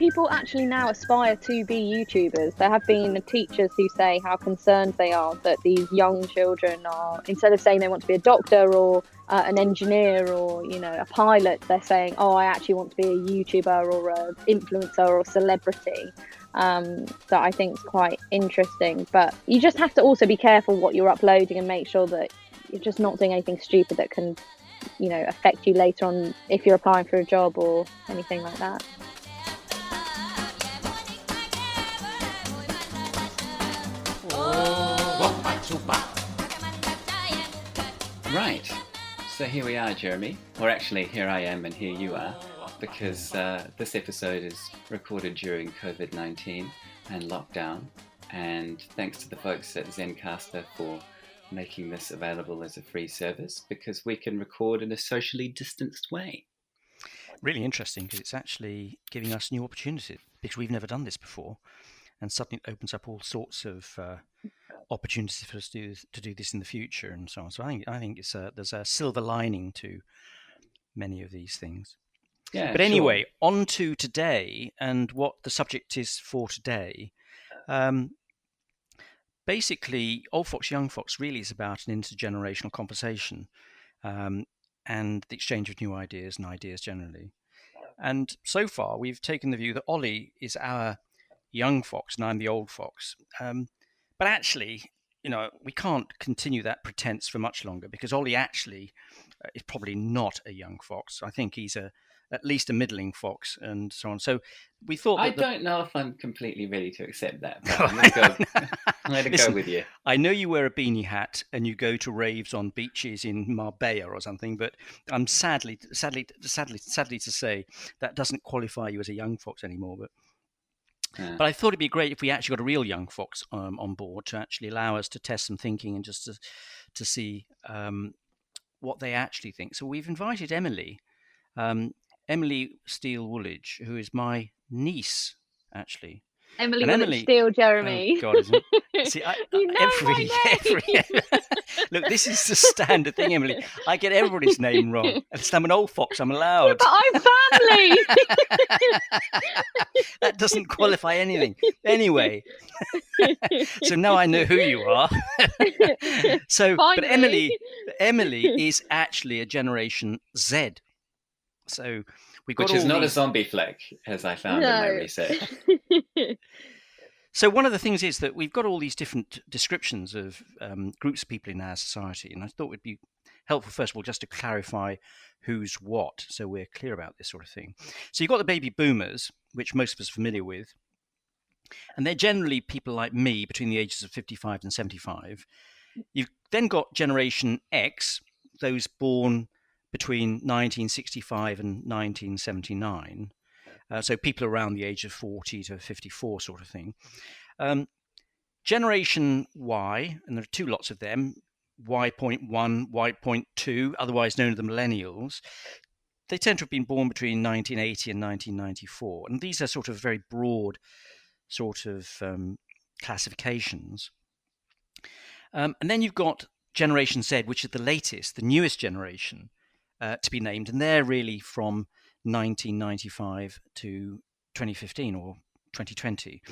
people actually now aspire to be YouTubers. There have been teachers who say how concerned they are that these young children are, instead of saying they want to be a doctor or an engineer or, you know, a pilot, they're saying, oh, I actually want to be a YouTuber or an influencer or a celebrity. That I think is quite interesting. But you just have to also be careful what you're uploading and make sure that you're just not doing anything stupid that can, you know, affect you later on if you're applying for a job or anything like that. Right, so here we are, Jeremy, or actually here I am and here you are, because this episode is recorded during COVID-19 and lockdown, and thanks to the folks at Zencastr for making this available as a free service, because we can record in a socially distanced way. Really interesting, because it's actually giving us new opportunities, because we've never done this before, and suddenly it opens up all sorts of opportunities for us to do this in the future and so on. So I think it's there's a silver lining to many of these things. Yeah. But anyway, on to today and what the subject is for today. Basically, Old Fox, Young Fox really is about an intergenerational conversation and the exchange of new ideas and ideas generally. And so far, we've taken the view that Ollie is our young fox and I'm the old fox. But actually, you know, we can't continue that pretense for much longer, because Ollie actually is probably not a young fox. I think he's at least a middling fox and so on. So we thought that don't know if I'm completely ready to accept that, but I'm going to go with you. I know you wear a beanie hat and you go to raves on beaches in Marbella or something, but I'm sadly to say that doesn't qualify you as a young fox anymore. But I thought it'd be great if we actually got a real young fox on board to actually allow us to test some thinking and just to see what they actually think. So we've invited Emily Woolwich, who is my niece, actually. Emily Woolwich-Steele, Jeremy. Oh, God, isn't it? See, you know my name. Look, this is the standard thing, Emily. I get everybody's name wrong. And I'm an old fox, I'm allowed. Yeah, but I'm family. That doesn't qualify anything. Anyway, so now I know who you are. So, Finally. But Emily is actually a Generation Z. So we've got which is not a zombie flick, as I found in my research. So one of the things is that we've got all these different descriptions of groups of people in our society, and I thought it would be helpful, first of all, just to clarify who's what, so we're clear about this sort of thing. So you've got the baby boomers, which most of us are familiar with, and they're generally people like me between the ages of 55 and 75. You've then got Generation X, those born between 1965 and 1979. So people around the age of 40 to 54 sort of thing. Generation Y, and there are two lots of them, Y.1, Y.2, otherwise known as the millennials. They tend to have been born between 1980 and 1994. And these are sort of very broad sort of classifications. And then you've got Generation Z, which is the latest, the newest generation to be named. And they're really from 1995 to 2015 or 2020,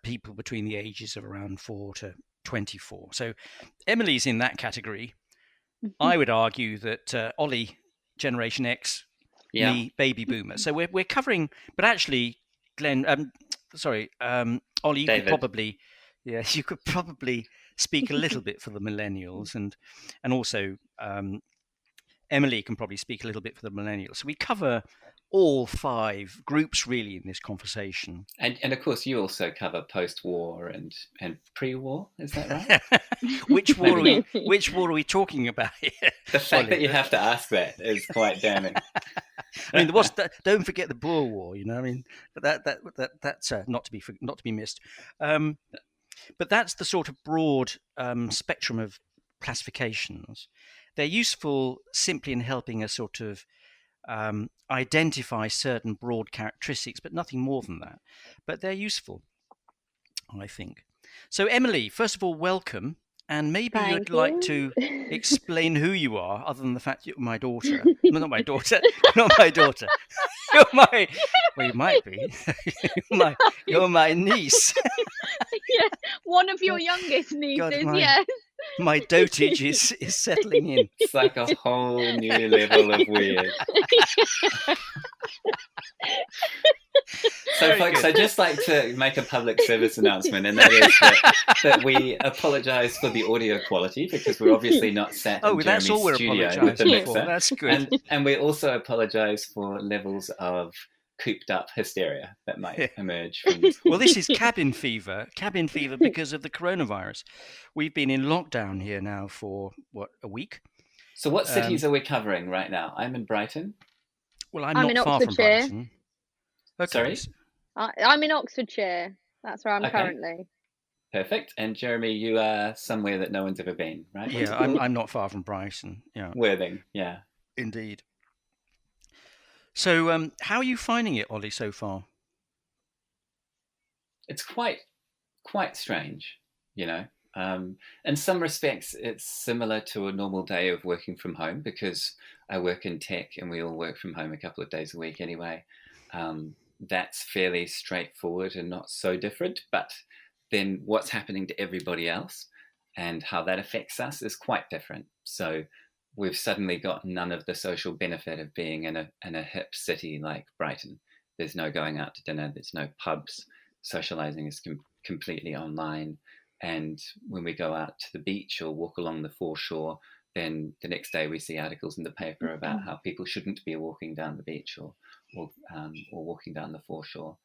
people between the ages of around 4 to 24. So Emily's in that category. I would argue that Ollie, Generation X, me, baby boomer. So we're covering, but actually, Glenn, Ollie, you could probably speak a little bit for the millennials, and also Emily can probably speak a little bit for the millennials. So we cover all five groups really in this conversation. And of course, you also cover post-war and pre-war. Is that right? Which war are we talking about here? The fact that you have to ask that is quite damning. I mean, don't forget the Boer War. You know, I mean, that's not to be missed. But that's the sort of broad spectrum of classifications. They're useful simply in helping us sort of identify certain broad characteristics, but nothing more than that. But they're useful, I think. So, Emily, first of all, welcome. And maybe you'd like to explain who you are, other than the fact you're my daughter. Well, not my daughter. Well, you might be. You're my niece. Yeah, one of your youngest nieces, yes. My dotage is settling in. It's like a whole new level of weird. So, folks, I'd just like to make a public service announcement, and that is that we apologise for the audio quality because we're obviously not sat in that's all Jeremy's we're studio with the mixer. for. That's good. And we also apologise for levels of cooped up hysteria that might emerge from this. Well, this is cabin fever because of the coronavirus. We've been in lockdown here now for, a week? So what cities are we covering right now? I'm in Brighton. Well, I'm not far from Brighton. Okay. Sorry? I'm in Oxfordshire. That's where I'm currently. Perfect. And Jeremy, you are somewhere that no one's ever been, right? Yeah, I'm not far from Brighton. Yeah. Worthing, yeah. Indeed. So, how are you finding it, Ollie, so far? It's quite strange, you know. In some respects, it's similar to a normal day of working from home because I work in tech and we all work from home a couple of days a week anyway. That's fairly straightforward and not so different. But then what's happening to everybody else and how that affects us is quite different. So we've suddenly got none of the social benefit of being in a hip city like Brighton. There's no going out to dinner. There's no pubs. Socializing is completely online. And when we go out to the beach or walk along the foreshore, then the next day we see articles in the paper about how people shouldn't be walking down the beach or walking down the foreshore.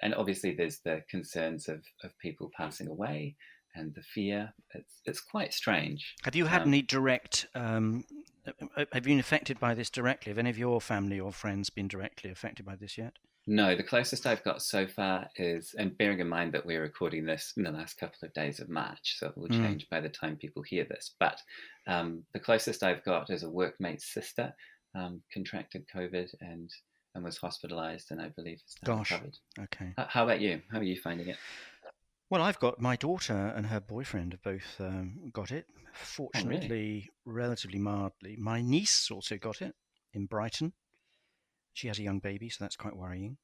And obviously there's the concerns of people passing away and the fear. It's quite strange. Have you had any direct, have you been affected by this directly? Have any of your family or friends been directly affected by this yet? No, the closest I've got so far is, and bearing in mind that we're recording this in the last couple of days of March, so it will change by the time people hear this, but the closest I've got is a workmate's sister contracted COVID and was hospitalised and I believe is now recovered. Okay. How about you? How are you finding it? Well, I've got my daughter and her boyfriend have both got it, fortunately, relatively mildly. My niece also got it in Brighton. She has a young baby, so that's quite worrying.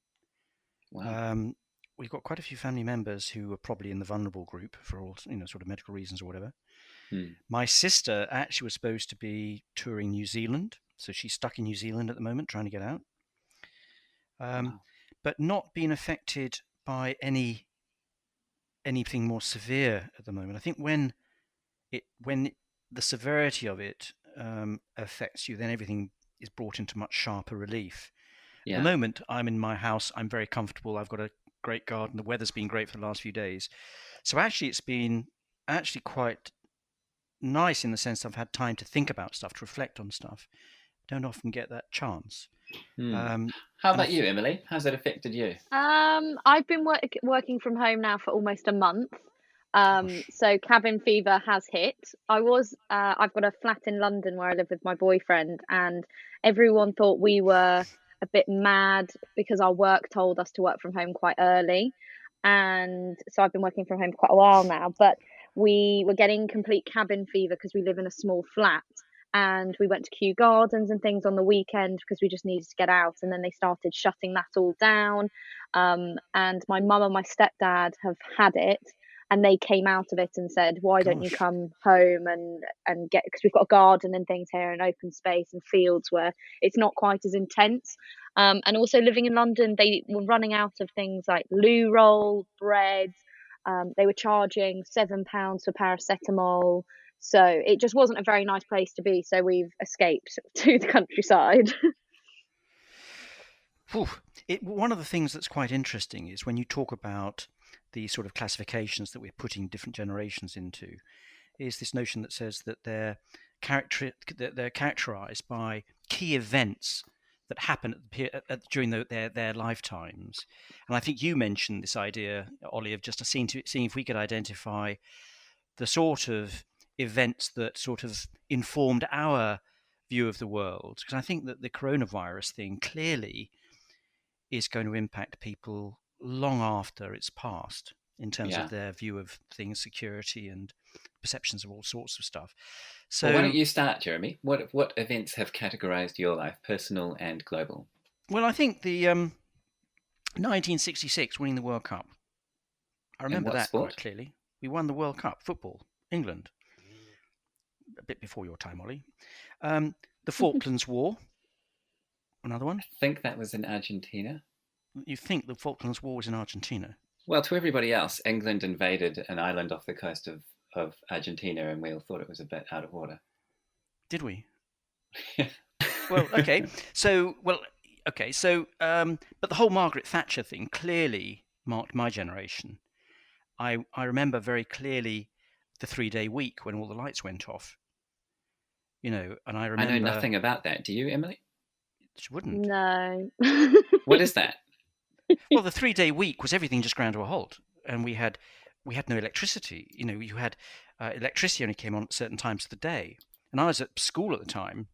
Wow. We've got quite a few family members who are probably in the vulnerable group for all, sort of medical reasons or whatever. My sister actually was supposed to be touring New Zealand, so she's stuck in New Zealand at the moment trying to get out. But not being affected by anything more severe at the moment. I think when the severity of it affects you, then everything is brought into much sharper relief. Yeah. At the moment, I'm in my house. I'm very comfortable. I've got a great garden. The weather's been great for the last few days. So actually, it's been quite nice in the sense I've had time to think about stuff, to reflect on stuff. Don't often get that chance. How about you, Emily? How's it affected you? I've been working from home now for almost a month. So cabin fever has hit. I've got a flat in London where I live with my boyfriend, and everyone thought we were a bit mad because our work told us to work from home quite early. And so I've been working from home quite a while now, but we were getting complete cabin fever because we live in a small flat. And we went to Kew Gardens and things on the weekend because we just needed to get out. And then they started shutting that all down. And my mum and my stepdad have had it. And they came out of it and said, why don't you come home and get, because we've got a garden and things here and open space and fields where it's not quite as intense. And also living in London, they were running out of things like loo roll, bread. They were charging £7 for paracetamol. So it just wasn't a very nice place to be. So we've escaped to the countryside. One of the things that's quite interesting is when you talk about the sort of classifications that we're putting different generations into, is this notion that says that they're characterized by key events that happen during their lifetimes. And I think you mentioned this idea, Ollie, of just seeing if we could identify the sort of events that sort of informed our view of the world. Because I think that the coronavirus thing clearly is going to impact people long after it's passed in terms of their view of things, security and perceptions of all sorts of stuff. So why don't you start, Jeremy? What events have categorized your life, personal and global? Well, I think the 1966 winning the World Cup. I remember what that quite sport? clearly. We won the World Cup, football, England, a bit before your time, Ollie. The Falklands War, another one. I think that was in Argentina. You think the Falklands War was in Argentina? Well, to everybody else, England invaded an island off the coast of Argentina, and we all thought it was a bit out of order. Did we? Well, okay. So, but the whole Margaret Thatcher thing clearly marked my generation. I remember very clearly the 3-day week when all the lights went off. And I remember. I know nothing about that. Do you, Emily? She wouldn't. No. What is that? Well, the 3-day week was everything just ground to a halt, and we had no electricity. You had electricity only came on at certain times of the day, and I was at school at the time,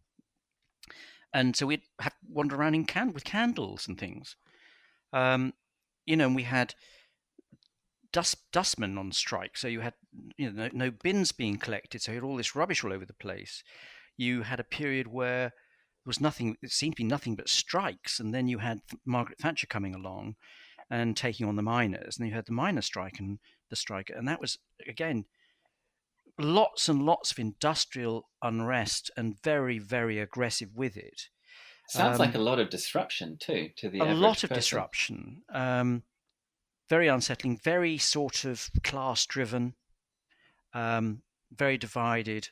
and so we'd have to wander around with candles and things. And we had dustmen on strike, so you had no bins being collected, so you had all this rubbish all over the place. You had a period where was nothing. It seemed to be nothing but strikes, and then you had Margaret Thatcher coming along and taking on the miners, and you had the miners' strike and the strike, and that was again lots and lots of industrial unrest and very, very aggressive with it. Sounds like a lot of disruption too to the a average lot of person. Disruption, very unsettling, very sort of class-driven, very divided.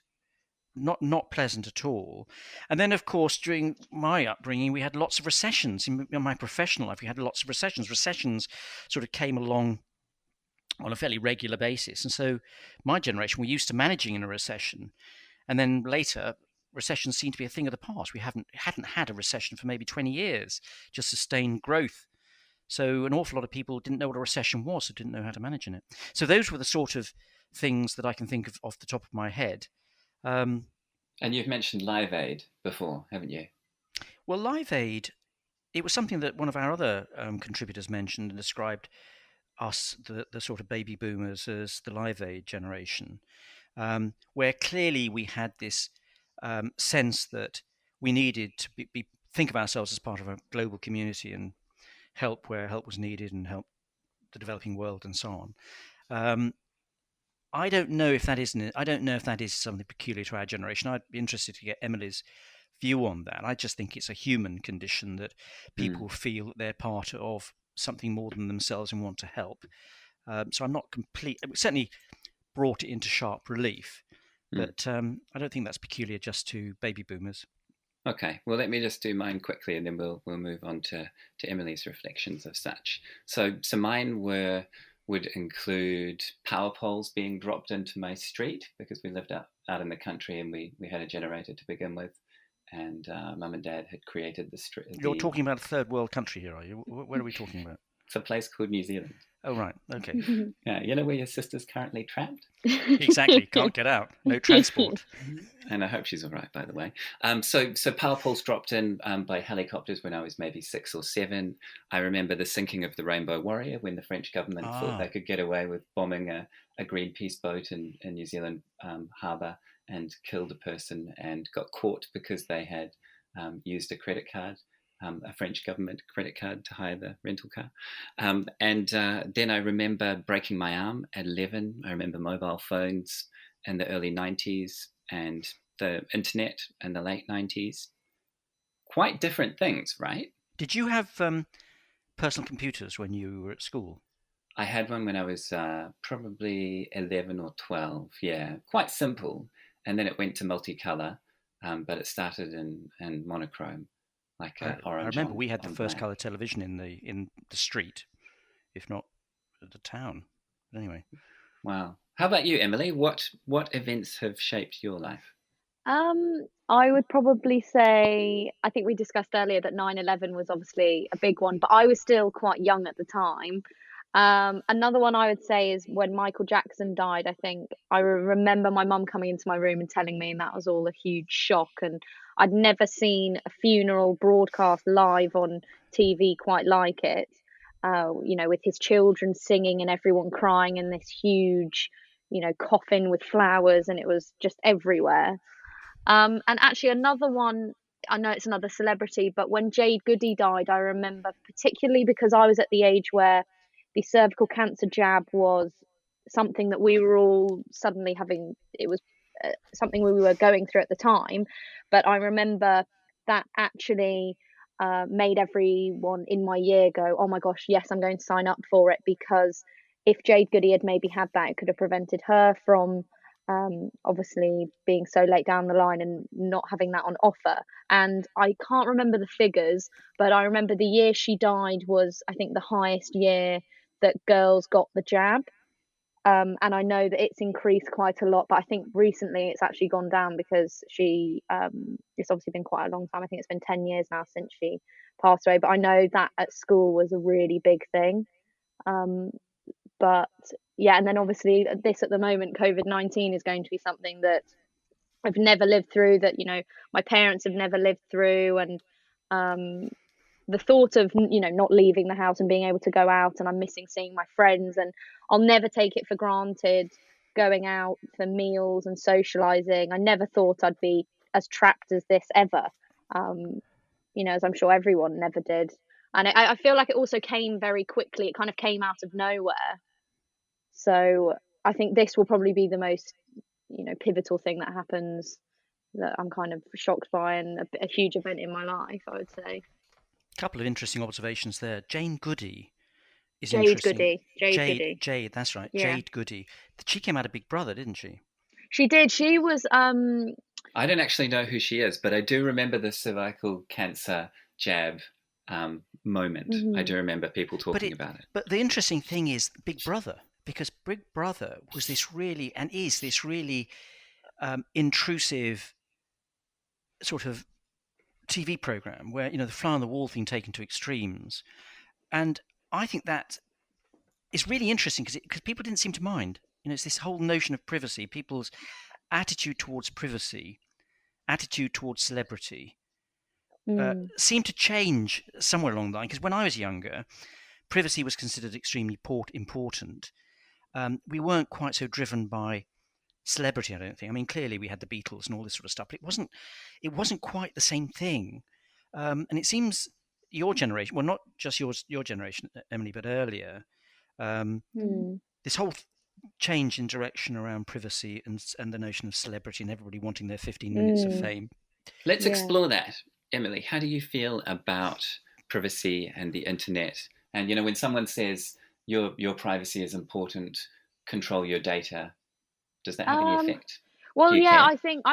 Not pleasant at all. And then, of course, during my upbringing, we had lots of recessions. In my professional life, we had lots of recessions. Recessions sort of came along on a fairly regular basis. And so my generation were used to managing in a recession. And then later, recessions seemed to be a thing of the past. We hadn't had a recession for maybe 20 years, just sustained growth. So an awful lot of people didn't know what a recession was, so didn't know how to manage in it. So those were the sort of things that I can think of off the top of my head. And you've mentioned Live Aid before, haven't you? Well, Live Aid, it was something that one of our other contributors mentioned and described us, the sort of baby boomers, as the Live Aid generation, where clearly we had this sense that we needed to think of ourselves as part of a global community and help where help was needed and help the developing world and so on. I don't know if that is something peculiar to our generation. I'd be interested to get Emily's view on that. I just think it's a human condition that people feel that they're part of something more than themselves and want to help. So I'm not complete. It certainly brought it into sharp relief, but I don't think that's peculiar just to baby boomers. Okay, well, let me just do mine quickly, and then we'll move on to Emily's reflections of such. So mine would include power poles being dropped into my street because we lived out in the country and we had a generator to begin with, and Mum and Dad had created the street. You're talking about a third world country here, are you? Where are we talking about? It's a place called New Zealand. Oh, right. Okay. Yeah, you know where your sister's currently trapped? Exactly. Can't get out. No transport. And I hope she's all right, by the way. So power poles dropped in by helicopters when I was maybe 6 or 7. I remember the sinking of the Rainbow Warrior when the French government thought they could get away with bombing a Greenpeace boat in New Zealand harbour and killed a person and got caught because they had used a credit card. A French government credit card to hire the rental car. And then I remember breaking my arm at 11. I remember mobile phones in the early 90s and the internet in the late 90s. Quite different things, right? Did you have personal computers when you were at school? I had one when I was probably 11 or 12, yeah. Quite simple. And then it went to multicolour, but it started in monochrome. Like orange. I remember we had the first colour television in the street, if not the town. But anyway. Wow. How about you, Emily? What events have shaped your life? I would probably say, I think we discussed earlier that 9/11 was obviously a big one, but I was still quite young at the time. Another one I would say is when Michael Jackson died. I think I remember my mum coming into my room and telling me, and that was all a huge shock. And I'd never seen a funeral broadcast live on TV quite like it. With his children singing and everyone crying in this huge, coffin with flowers, and it was just everywhere. And actually, another one I know it's another celebrity, but when Jade Goody died, I remember particularly because I was at the age where the cervical cancer jab was something that we were all suddenly having. It was something we were going through at the time, but I remember that actually made everyone in my year go, "Oh my gosh, yes, I'm going to sign up for it," because if Jade Goody had maybe had that, it could have prevented her from obviously being so late down the line and not having that on offer. And I can't remember the figures, but I remember the year she died was, I think, the highest year that girls got the jab. And I know that it's increased quite a lot, but I think recently it's actually gone down because it's obviously been quite a long time. I think it's been 10 years now since she passed away. But I know that at school was a really big thing. But yeah, and then obviously this at the moment, COVID-19 is going to be something that I've never lived through, that, my parents have never lived through. And the thought of, not leaving the house and being able to go out, and I'm missing seeing my friends, and I'll never take it for granted going out for meals and socializing. I never thought I'd be as trapped as this ever, as I'm sure everyone never did. And I feel like it also came very quickly. It kind of came out of nowhere. So I think this will probably be the most, pivotal thing that happens, that I'm kind of shocked by, and a huge event in my life, I would say. A couple of interesting observations there. Jane Goody is Jade interesting. Goody. Jade Goody. Jade, that's right. Yeah. Jade Goody. She came out of Big Brother, didn't she? She did. She was. I don't actually know who she is, but I do remember the cervical cancer jab moment. I do remember people talking about it. But the interesting thing is Big Brother, because Big Brother was this really, and is this really intrusive sort of TV program where, the fly on the wall thing taken to extremes. And I think that is really interesting because people didn't seem to mind. It's this whole notion of privacy, people's attitude towards privacy, attitude towards celebrity seemed to change somewhere along the line. Because when I was younger, privacy was considered extremely important. We weren't quite so driven by celebrity, I don't think. I mean, clearly we had the Beatles and all this sort of stuff, but it wasn't quite the same thing. And it seems your generation, well, not just your generation, Emily, but earlier, this whole change in direction around privacy and the notion of celebrity and everybody wanting their 15 minutes of fame. Let's explore that. Emily, how do you feel about privacy and the internet? And, when someone says your privacy is important, control your data, does that have any effect? Well, yeah, I think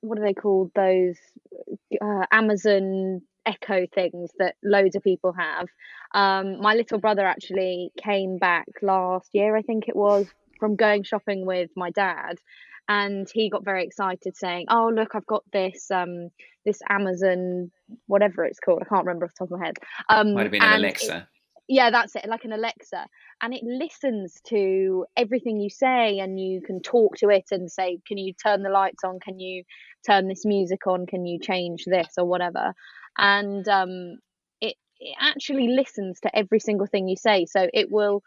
what are they called? Those Amazon Echo things that loads of people have. My little brother actually came back last year, I think it was, from going shopping with my dad, and he got very excited, saying, "Oh, look, I've got this this Amazon, whatever it's called. I can't remember off the top of my head." Might have been an Alexa. Yeah, that's it, like an Alexa. And it listens to everything you say, and you can talk to it and say, "Can you turn the lights on? Can you turn this music on? Can you change this?" or whatever. And it actually listens to every single thing you say. So it will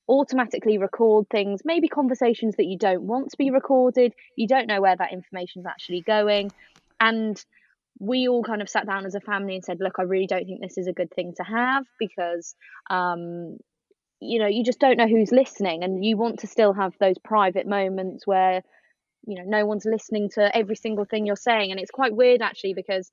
automatically record things, maybe conversations that you don't want to be recorded. You don't know where that information is actually going. And we all kind of sat down as a family and said, "Look, I really don't think this is a good thing to have, because you just don't know who's listening, and you want to still have those private moments where no one's listening to every single thing you're saying." And it's quite weird, actually, because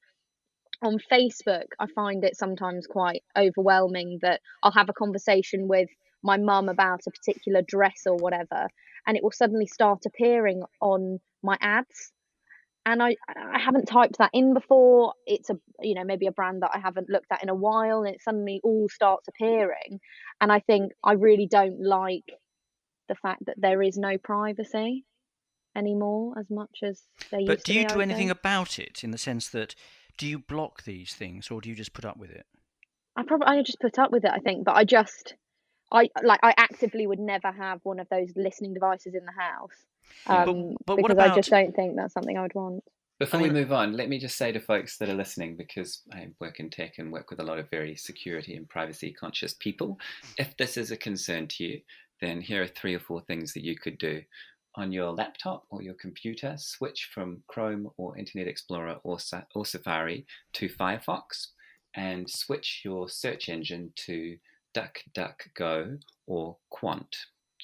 on Facebook I find it sometimes quite overwhelming that I'll have a conversation with my mum about a particular dress or whatever, and it will suddenly start appearing on my ads. And I haven't typed that in before. It's maybe a brand that I haven't looked at in a while, and it suddenly all starts appearing. And I think I really don't like the fact that there is no privacy anymore as much as there used to be. But do you do anything about it, in the sense that, do you block these things, or do you just put up with it? I just put up with it, I think. But I actively would never have one of those listening devices in the house. But what about, I just don't think that's something I would want. Before we move on, let me just say to folks that are listening, because I work in tech and work with a lot of very security and privacy conscious people, if this is a concern to you, then here are 3 or 4 things that you could do on your laptop or your computer, switch from Chrome or Internet Explorer or Safari to Firefox, and switch your search engine to DuckDuckGo or Quant,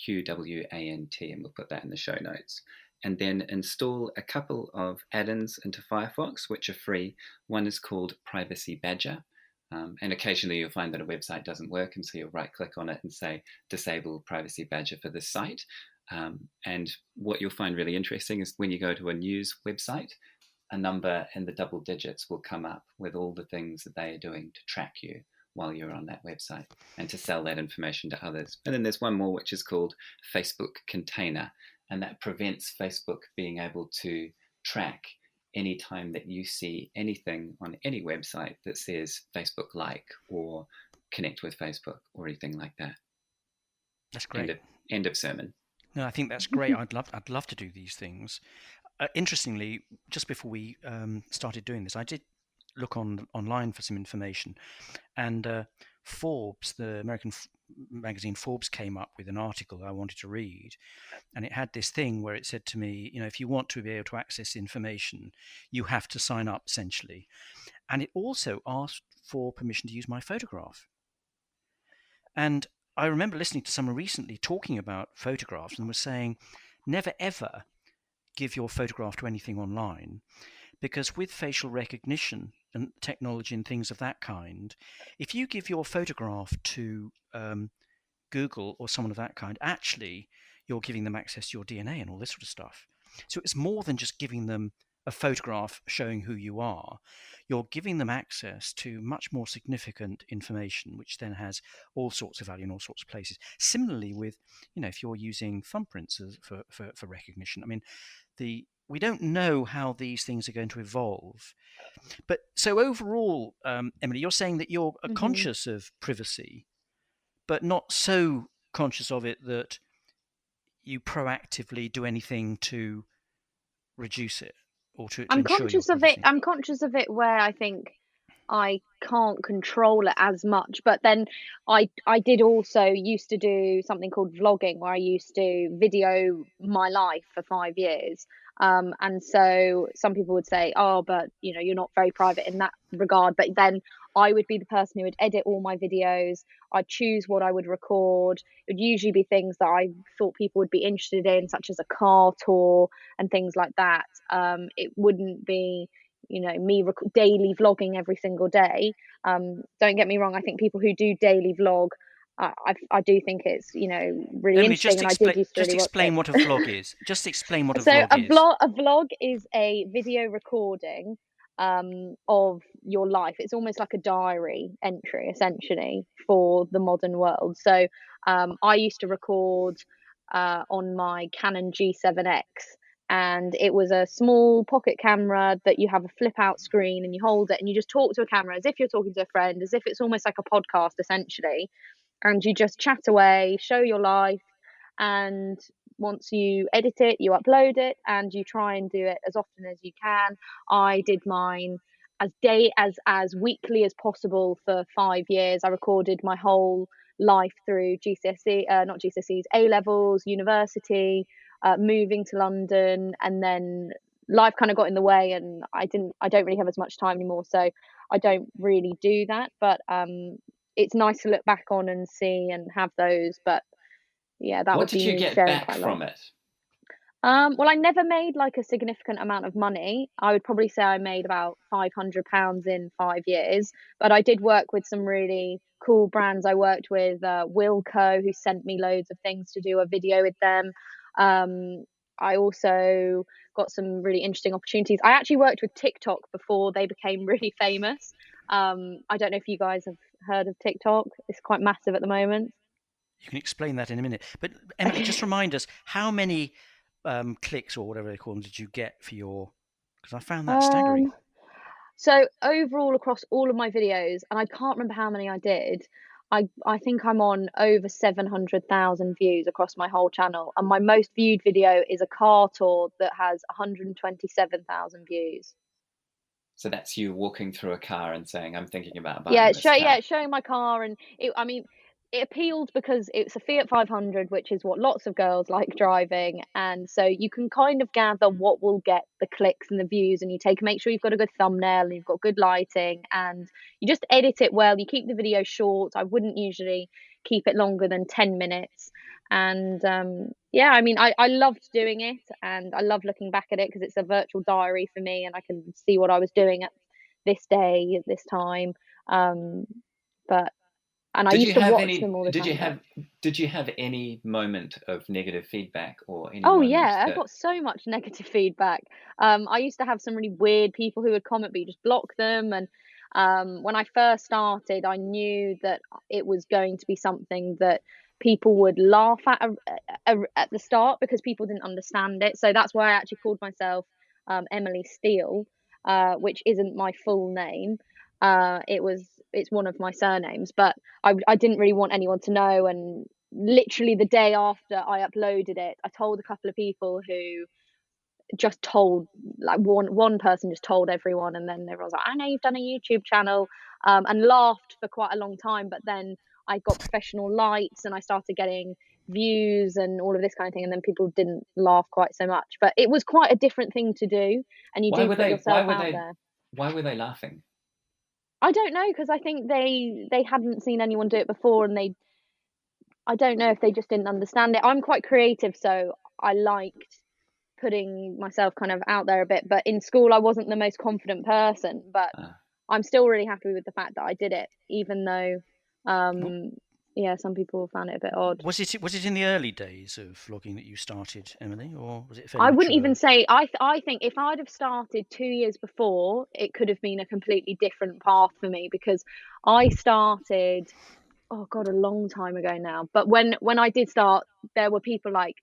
QWANT, and we'll put that in the show notes. And then install a couple of add-ins into Firefox, which are free. One is called Privacy Badger. And occasionally you'll find that a website doesn't work, and so you'll right-click on it and say, disable Privacy Badger for this site. And what you'll find really interesting is when you go to a news website, a number in the double digits will come up with all the things that they are doing to track you while you're on that website and to sell that information to others. And then there's one more, which is called Facebook Container, and that prevents Facebook being able to track any time that you see anything on any website that says Facebook like or connect with Facebook or anything like that. That's great. End of sermon. No, I think that's great. I'd love to do these things. Interestingly, just before we started doing this, I did look online for some information, and Forbes, the American magazine Forbes, came up with an article that I wanted to read, and it had this thing where it said to me, if you want to be able to access information, you have to sign up, essentially. And it also asked for permission to use my photograph. And I remember listening to someone recently talking about photographs and was saying, never ever give your photograph to anything online, because with facial recognition and technology and things of that kind, if you give your photograph to Google or someone of that kind, actually you're giving them access to your DNA and all this sort of stuff. So it's more than just giving them a photograph showing who you are. You're giving them access to much more significant information, which then has all sorts of value in all sorts of places. Similarly with, if you're using thumbprints for recognition, I mean, we don't know how these things are going to evolve. But so overall, Emily, you're saying that you're conscious of privacy, but not so conscious of it that you proactively do anything to reduce it or to I'm ensure conscious your of it. privacy. I'm conscious of it where I think I can't control it as much. But then I did also used to do something called vlogging, where I used to video my life for 5 years. And so some people would say, oh, but you're not very private in that regard. But then I would be the person who would edit all my videos. I'd choose what I would record. It would usually be things that I thought people would be interested in, such as a car tour and things like that. It wouldn't be me daily vlogging every single day. Don't get me wrong, I think people who do daily vlog, I do think it's really Emily, interesting, and I did used to really explain watch what a vlog is. Just explain what a so vlog is. a vlog is a video recording of your life. It's almost like a diary entry, essentially, for the modern world. So I used to record on my Canon G7X, and it was a small pocket camera that you have a flip out screen, and you hold it and you just talk to a camera as if you're talking to a friend, as if it's almost like a podcast, essentially. And you just chat away, show your life, and once you edit it, you upload it, and you try and do it as often as you can. I did mine as weekly as possible for 5 years. I recorded my whole life through not GCSEs, A levels, university, moving to London, and then life kind of got in the way, and I don't really have as much time anymore, so I don't really do that. But it's nice to look back on and see and have those. But yeah, that what would did be you me get sharing back quite a from lot. it? Well, I never made like a significant amount of money. I would probably say I made about £500 in 5 years, but I did work with some really cool brands. I worked with Wilco, who sent me loads of things to do a video with them. I also got some really interesting opportunities. I actually worked with TikTok before they became really famous. I don't know if you guys have heard of TikTok. It's quite massive at the moment. You can explain that in a minute. But Emily, just remind us, how many clicks or whatever they call them did you get for your? Because I found that staggering. So overall, across all of my videos, and I can't remember how many I did, I think I'm on over 700,000 views across my whole channel, and my most viewed video is a car tour that has 127,000 views. So that's you walking through a car and saying, "I'm thinking about buying this car." Yeah, showing my car, and I mean, it appealed because it's a Fiat 500, which is what lots of girls like driving, and so you can kind of gather what will get the clicks and the views, and make sure you've got a good thumbnail and you've got good lighting, and you just edit it well. You keep the video short. I wouldn't usually keep it longer than 10 minutes. And yeah, I mean, I loved doing it, and I love looking back at it because it's a virtual diary for me, and I can see what I was doing at this day at this time. But and I used to watch them all the time. Did you have any moment of negative feedback or any Oh moment yeah, I that got so much negative feedback. I used to have some really weird people who would comment, but you just block them. And when I first started, I knew that it was going to be something that people would laugh at the start because people didn't understand it. So that's why I actually called myself Emily Steele, which isn't my full name. It's one of my surnames, but I didn't really want anyone to know. And literally the day after I uploaded it, I told a couple of people who just told, like, one person just told everyone, and then everyone was like, I know you've done a YouTube channel, and laughed for quite a long time. But then I got professional lights and I started getting views and all of this kind of thing, and then people didn't laugh quite so much. But it was quite a different thing to do, and you why do were put they yourself out there. why were they laughing? I don't know, because I think they hadn't seen anyone do it before, and I don't know if they just didn't understand it. I'm quite creative, so I liked putting myself kind of out there a bit. But in school, I wasn't the most confident person. But I'm still really happy with the fact that I did it, even though, yeah, some people found it a bit odd. Was it in the early days of vlogging that you started, Emily, or was it fairly I mature? wouldn't even say. I think if I'd have started 2 years before, it could have been a completely different path for me, because I started, oh god, a long time ago now. But when I did start, there were people like,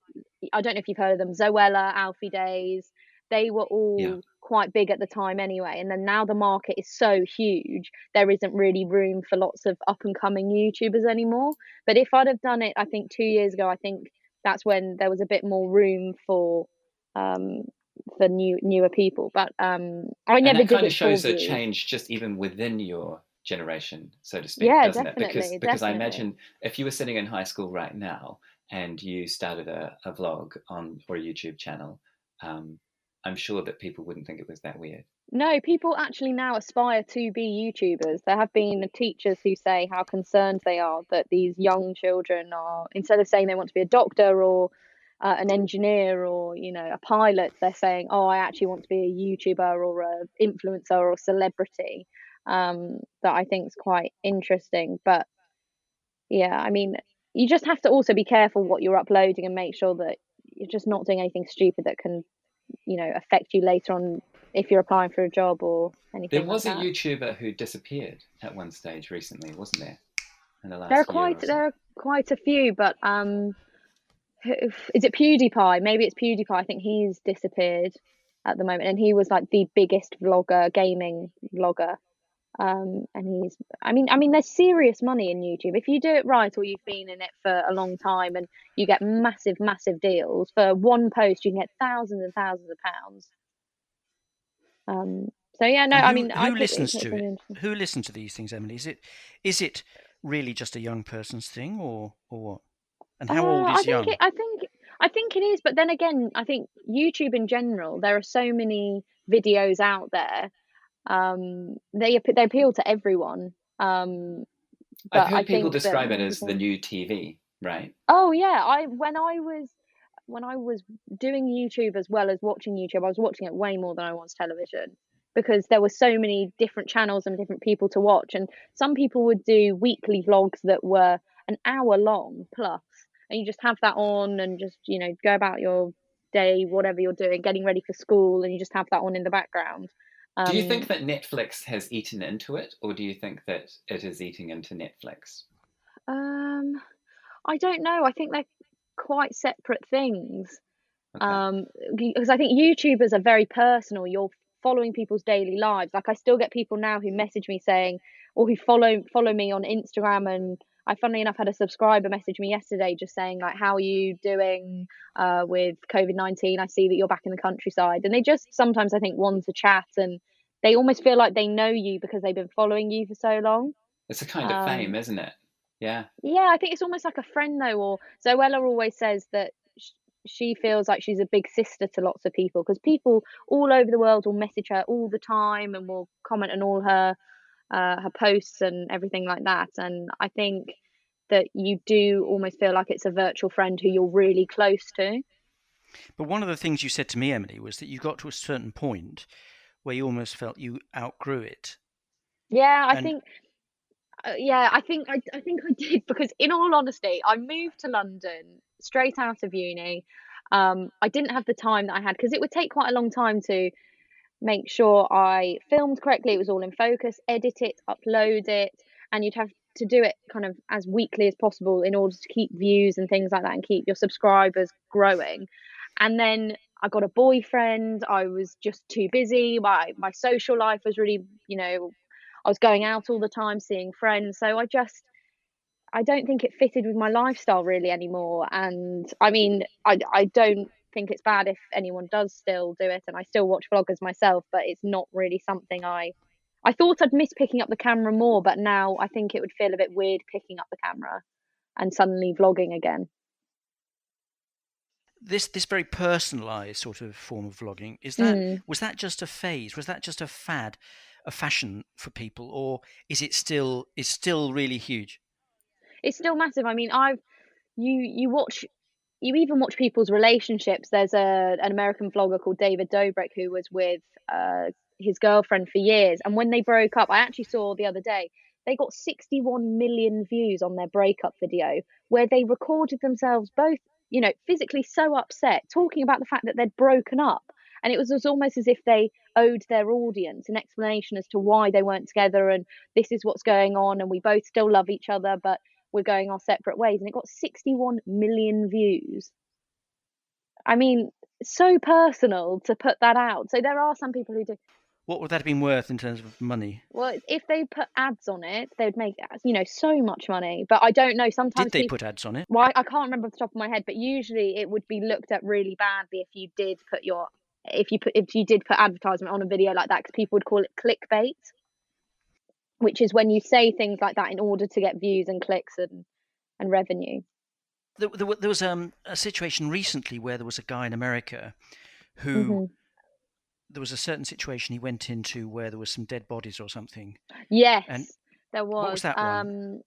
I don't know if you've heard of them, Zoella, Alfie Days. They were all quite big at the time anyway. And then now the market is so huge, there isn't really room for lots of up and coming YouTubers anymore. But if I'd have done it, I think 2 years ago, I think that's when there was a bit more room for newer people. But I never did kind of it for shows a views. change just even within your generation, so to speak, Yeah, doesn't definitely, it? Because I definitely. imagine if you were sitting in high school right now and you started a vlog or a YouTube channel, I'm sure that people wouldn't think it was that weird. No, people actually now aspire to be YouTubers. There have been teachers who say how concerned they are that these young children are, instead of saying they want to be a doctor or an engineer or, you know, a pilot, they're saying, oh, I actually want to be a YouTuber or an influencer or a celebrity. That I think is quite interesting. But yeah, I mean, you just have to also be careful what you're uploading and make sure that you're just not doing anything stupid that can, you know, affect you later on if you're applying for a job or anything. There was like a that. YouTuber who disappeared at one stage recently, wasn't there? In the last There are quite a few, but is it PewDiePie? Maybe it's PewDiePie. I think he's disappeared at the moment, and he was like the biggest vlogger, gaming vlogger. And I mean, there's serious money in YouTube if you do it right, or you've been in it for a long time, and you get massive deals. For one post, you can get thousands and thousands of pounds. So yeah, no, I mean, who listens to it? Who listens to these things, Emily? Is it really just a young person's thing, or what? And how old is young? I think it is, but then again, I think YouTube in general, there are so many videos out there. They appeal to everyone. But I've heard people describe it as the new TV, right? Oh yeah, when I was doing YouTube as well as watching YouTube, I was watching it way more than I was television, because there were so many different channels and different people to watch. And some people would do weekly vlogs that were an hour long plus, and you just have that on and just, you know, go about your day, whatever you're doing, getting ready for school, and you just have that on in the background. Do you think that Netflix has eaten into it, or do you think that it is eating into Netflix? I don't know. I think they're quite separate things. Okay. Because I think YouTubers are very personal. You're following people's daily lives. Like, I still get people now who message me saying, or who follow me on Instagram, and I, funnily enough, had a subscriber message me yesterday just saying, like, how are you doing with COVID-19? I see that you're back in the countryside. And they just sometimes, I think, want to chat, and they almost feel like they know you because they've been following you for so long. It's a kind of fame, isn't it? Yeah. Yeah, I think it's almost like a friend though, or Zoella always says that she feels like she's a big sister to lots of people because people all over the world will message her all the time and will comment on all her posts and everything like that. And I think that you do almost feel like it's a virtual friend who you're really close to. But one of the things you said to me, Emily, was that you got to a certain point where you almost felt you outgrew it. Yeah, I And think yeah, I think I did because in all honesty, I moved to London straight out of uni. I didn't have the time that I had because it would take quite a long time to make sure I filmed correctly, it was all in focus, edit it, upload it, and you'd have to do it kind of as weekly as possible in order to keep views and things like that and keep your subscribers growing. And then I got a boyfriend, I was just too busy, my social life was really, I was going out all the time, seeing friends. So I don't think it fitted with my lifestyle really anymore. And I mean, I don't think it's bad if anyone does still do it, and I still watch vloggers myself, but it's not really something I thought I'd miss picking up the camera more, but now I think it would feel a bit weird picking up the camera and suddenly vlogging again. this very personalized sort of form of vlogging, Mm. was that just a phase? Was that just a fad, a fashion for people, or is still really huge? It's still massive. I mean, you watch you even watch people's relationships. There's an American vlogger called David Dobrik who was with his girlfriend for years, and when they broke up, I actually saw the other day they got 61 million views on their breakup video where they recorded themselves both, physically so upset, talking about the fact that they'd broken up, and it was almost as if they owed their audience an explanation as to why they weren't together and this is what's going on and we both still love each other, but we're going our separate ways. And it got 61 million views. I mean, so personal to put that out. So there are some people who do. What would that have been worth in terms of money? Well, if they put ads on it, they would make, so much money. But I don't know. Did Sometimes they people, put ads on it? why I can't remember off the top of my head, but usually it would be looked at really badly if you did put if you did put advertisement on a video like that, because people would call it clickbait, which is when you say things like that in order to get views and clicks and revenue. There was a situation recently where there was a guy in America who Hmm. there was a certain situation he went into where there was some dead bodies or something. Yes, And there what was was. that one?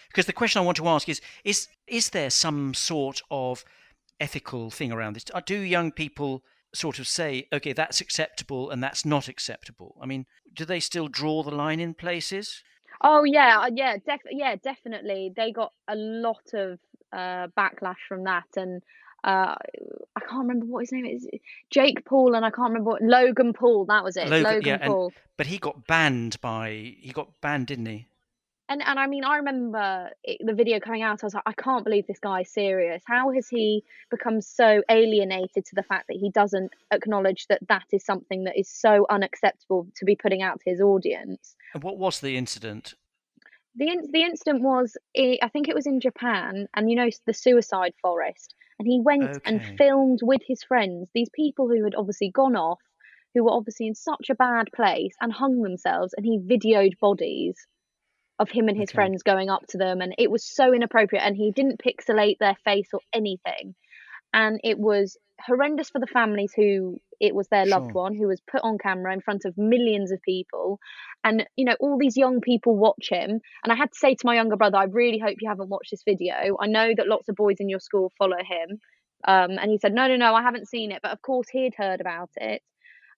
Because the question I want to ask is there some sort of ethical thing around this? Do young people sort of say, okay, that's acceptable and that's not acceptable? I mean, do they still draw the line in places? Oh yeah, yeah, definitely. They got a lot of backlash from that, and I can't remember what his name is. Jake Paul, and I can't remember what Logan Paul. That was it, Logan, yeah, Logan Paul. but he got banned, didn't he? And I mean, I remember the video coming out. I was like, I can't believe this guy is serious. How has he become so alienated to the fact that he doesn't acknowledge that that is something that is so unacceptable to be putting out to his audience? And what was the incident? The incident was, I think it was in Japan, and the suicide forest. And he went and Okay, filmed with his friends these people who had obviously gone off, who were obviously in such a bad place and hung themselves. And he videoed bodies of him and his okay, friends going up to them, and it was so inappropriate. And he didn't pixelate their face or anything, and it was horrendous for the families who it was their loved sure. one who was put on camera in front of millions of people. And all these young people watch him, and I had to say to my younger brother, I really hope you haven't watched this video. I know that lots of boys in your school follow him. And he said, no, no, no, I haven't seen it, but of course he'd heard about it.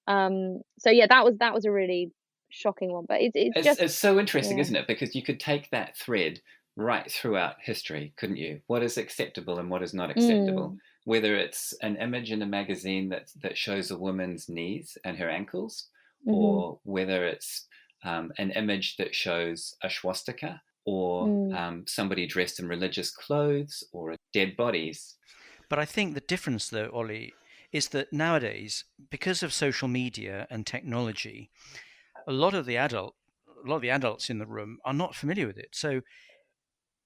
So yeah, that was a really shocking one, but it's just, It's so interesting, yeah. isn't it? Because you could take that thread right throughout history, couldn't you? What is acceptable and what is not acceptable? Mm, Whether it's an image in a magazine that shows a woman's knees and her ankles, mm-hmm, or whether it's an image that shows a swastika, or mm, somebody dressed in religious clothes, or dead bodies. But I think the difference, though, Ollie, is that nowadays, because of social media and technology, a lot of the adults in the room are not familiar with it. So,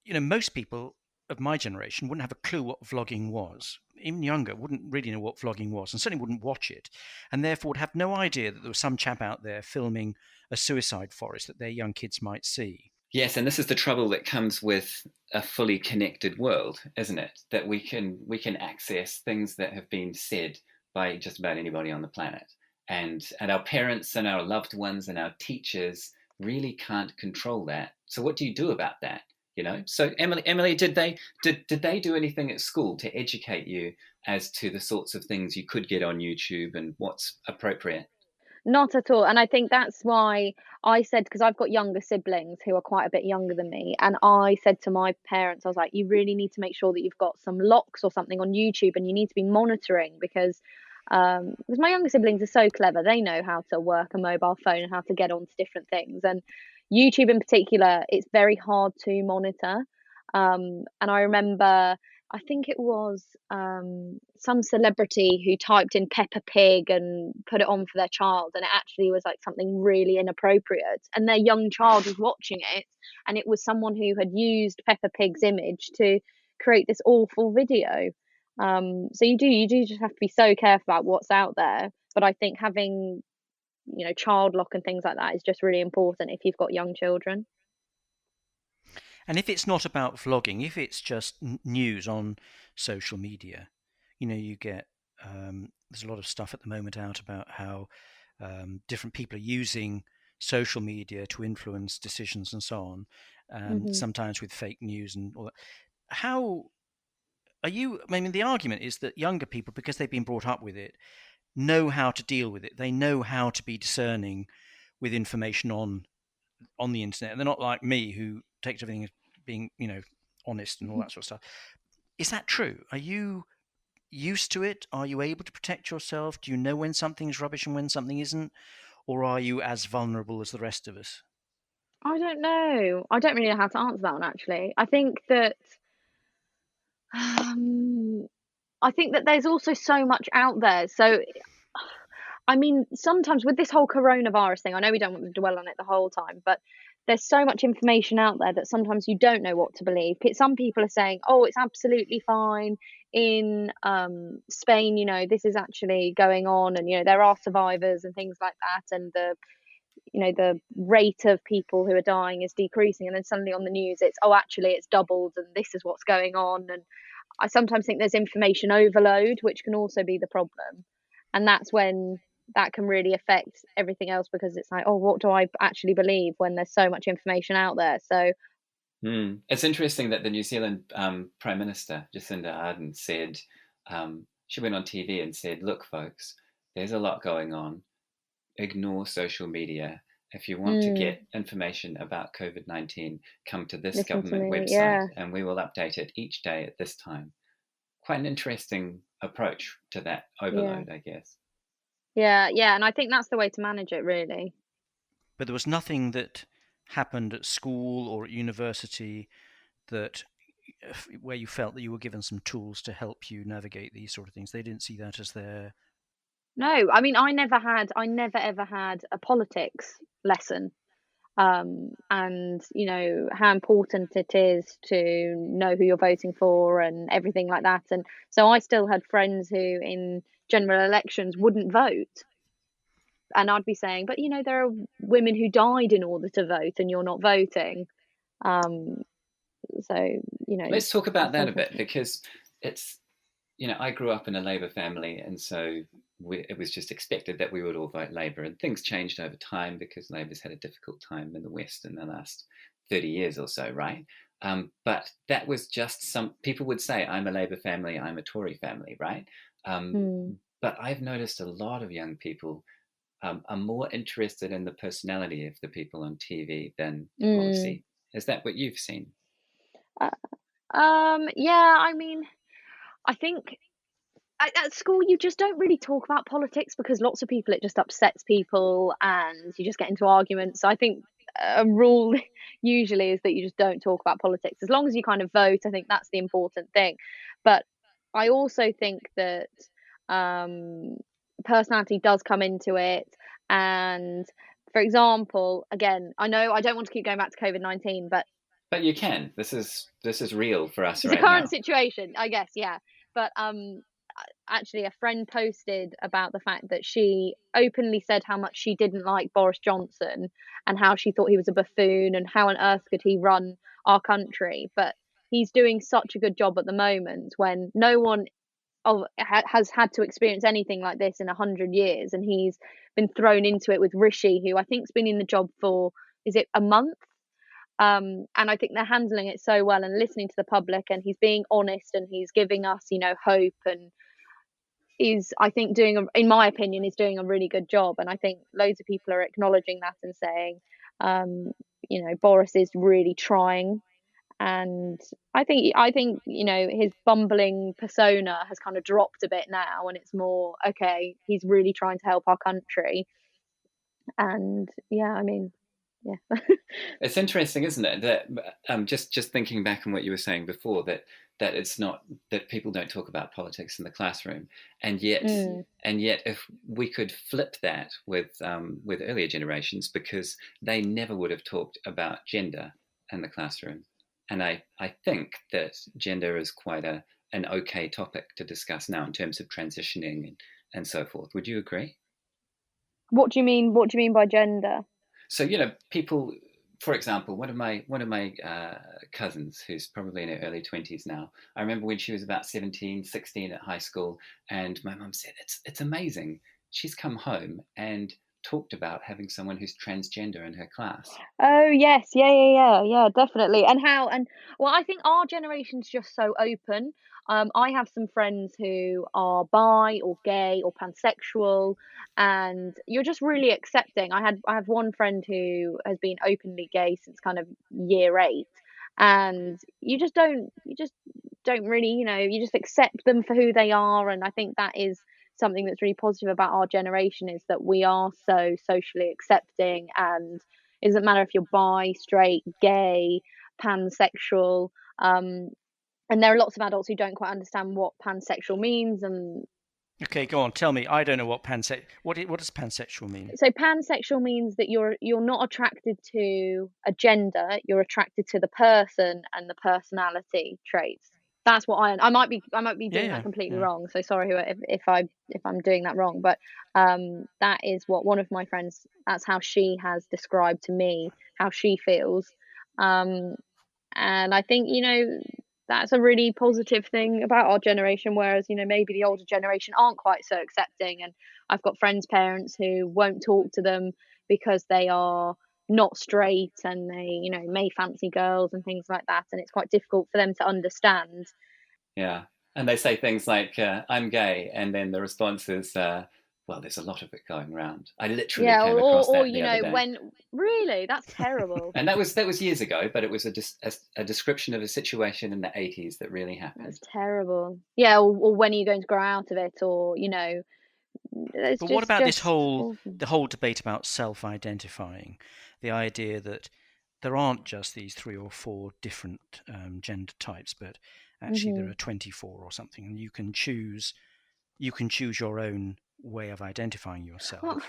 most people of my generation wouldn't have a clue what vlogging was. Even younger wouldn't really know what vlogging was, and certainly wouldn't watch it, and therefore would have no idea that there was some chap out there filming a suicide forest that their young kids might see. Yes, and this is the trouble that comes with a fully connected world, isn't it? That we can access things that have been said by just about anybody on the planet, and our parents and our loved ones and our teachers really can't control that. So what do you do about that? So Emily, did they do anything at school to educate you as to the sorts of things you could get on YouTube and what's appropriate? Not at all. And I think that's why I said, because I've got younger siblings who are quite a bit younger than me. And I said to my parents, I was like, you really need to make sure that you've got some locks or something on YouTube and you need to be monitoring because my younger siblings are so clever. They know how to work a mobile phone and how to get onto different things. And YouTube in particular, it's very hard to monitor. And I remember I think it was some celebrity who typed in Peppa Pig and put it on for their child, and it actually was like something really inappropriate. And their young child was watching it, and it was someone who had used Peppa Pig's image to create this awful video. So you do just have to be so careful about what's out there. But I think having child lock and things like that is just really important if you've got young children. And if it's not about vlogging, if it's just news on social media, you get there's a lot of stuff at the moment out about how different people are using social media to influence decisions and so on, and sometimes with fake news and all that. How are you? I mean, the argument is that younger people, because they've been brought up with it, know how to deal with it. They know how to be discerning with information on the internet. They're not like me, who takes everything as being, honest and all that sort of stuff. Is that true? Are you used to it? Are you able to protect yourself? Do you know when something's rubbish and when something isn't? Or are you as vulnerable as the rest of us? I don't know. I don't really know how to answer that one actually. Um, I think that there's also so much out there. So I mean, sometimes with this whole coronavirus thing, I know we don't want to dwell on it the whole time, but there's so much information out there that sometimes you don't know what to believe. Some people are saying, "Oh, it's absolutely fine in Spain. This is actually going on, and there are survivors and things like that, and the rate of people who are dying is decreasing." And then suddenly on the news, it's, "Oh, actually, it's doubled, and this is what's going on." And I sometimes think there's information overload, which can also be the problem, and that's when that can really affect everything else because it's like, oh, what do I actually believe when there's so much information out there? So It's interesting that the New Zealand Prime Minister, Jacinda Ardern, said, she went on TV and said, look, folks, there's a lot going on. Ignore social media. If you want to get information about COVID-19, come to this listen to government me, website yeah. and we will update it each day at this time. Quite an interesting approach to that overload, I guess. Yeah, and I think that's the way to manage it, really. But there was nothing that happened at school or at university where you felt that you were given some tools to help you navigate these sort of things. They didn't see that as their... No, I mean, I never ever had a politics lesson. And how important it is to know who you're voting for and everything like that. And so I still had friends who in general elections wouldn't vote, and I'd be saying, but there are women who died in order to vote and you're not voting. So Let's talk about that a bit, unfortunate. because it's, I grew up in a Labour family, and so it was just expected that we would all vote Labour. And things changed over time because Labour's had a difficult time in the West in the last 30 years or so, right? But that was just some people would say, I'm a Labour family, I'm a Tory family, right? But I've noticed a lot of young people are more interested in the personality of the people on TV than the policy. Is that what you've seen? Yeah, I mean, I think at school you just don't really talk about politics because lots of people, it just upsets people and you just get into arguments. So I think a rule usually is that you just don't talk about politics as long as you kind of vote. I think that's the important thing. But I also think that personality does come into it. And for example, again, I know I don't want to keep going back to COVID-19, but you can. This is real for us it's a right now. current situation, I guess, yeah. But actually a friend posted about the fact that she openly said how much she didn't like Boris Johnson and how she thought he was a buffoon and how on earth could he run our country. But he's doing such a good job at the moment when no one has had to experience anything like this in 100 years, and he's been thrown into it with Rishi, who I think's been in the job for, is it a month? And I think they're handling it so well and listening to the public, and he's being honest and he's giving us, hope, and is, I think, in my opinion, is doing a really good job. And I think loads of people are acknowledging that and saying, Boris is really trying. And I think his bumbling persona has kind of dropped a bit now, and it's more okay. He's really trying to help our country, and yeah, I mean, yeah. It's interesting, isn't it, that just thinking back on what you were saying before, that it's not that people don't talk about politics in the classroom, and yet if we could flip that with earlier generations, because they never would have talked about gender in the classroom, and I think that gender is quite an okay topic to discuss now in terms of transitioning and so forth. Would you agree? What do you mean? What do you mean by gender? So people. For example, one of my cousins, who's probably in her early 20s now, I remember when she was about 17, 16 at high school, and my mum said, it's amazing. She's come home and talked about having someone who's transgender in her class. Oh yes, yeah, definitely. Well, I think our generation's just so open. I have some friends who are bi or gay or pansexual, and you're just really accepting. I have one friend who has been openly gay since kind of year 8, and you just don't really, you just accept them for who they are. And I think that is something that's really positive about our generation, is that we are so socially accepting, and it doesn't matter if you're bi, straight, gay, pansexual. And there are lots of adults who don't quite understand what pansexual means. And Okay, go on. Tell me. I don't know what what does pansexual mean? so pansexual means that you're not attracted to a gender, you're attracted to the person and the personality traits. That's what I might be doing that completely wrong. So sorry if I'm doing that wrong, but that is what one of my friends, that's how she has described to me how she feels. And I think, that's a really positive thing about our generation, whereas, maybe the older generation aren't quite so accepting. And I've got friends' parents who won't talk to them because they are not straight, and they, may fancy girls and things like that. And it's quite difficult for them to understand. Yeah. And they say things like, I'm gay. And then the response is, well, there's a lot of it going around. I literally came across that the other day. When really, that's terrible. And that was years ago, but it was a description of a situation in the 80s that really happened. That's terrible. Yeah, or when are you going to grow out of it, or But what about the whole debate about self-identifying, the idea that there aren't just these 3 or 4 different gender types, but actually there are 24 or something, and you can choose your own way of identifying yourself. Well,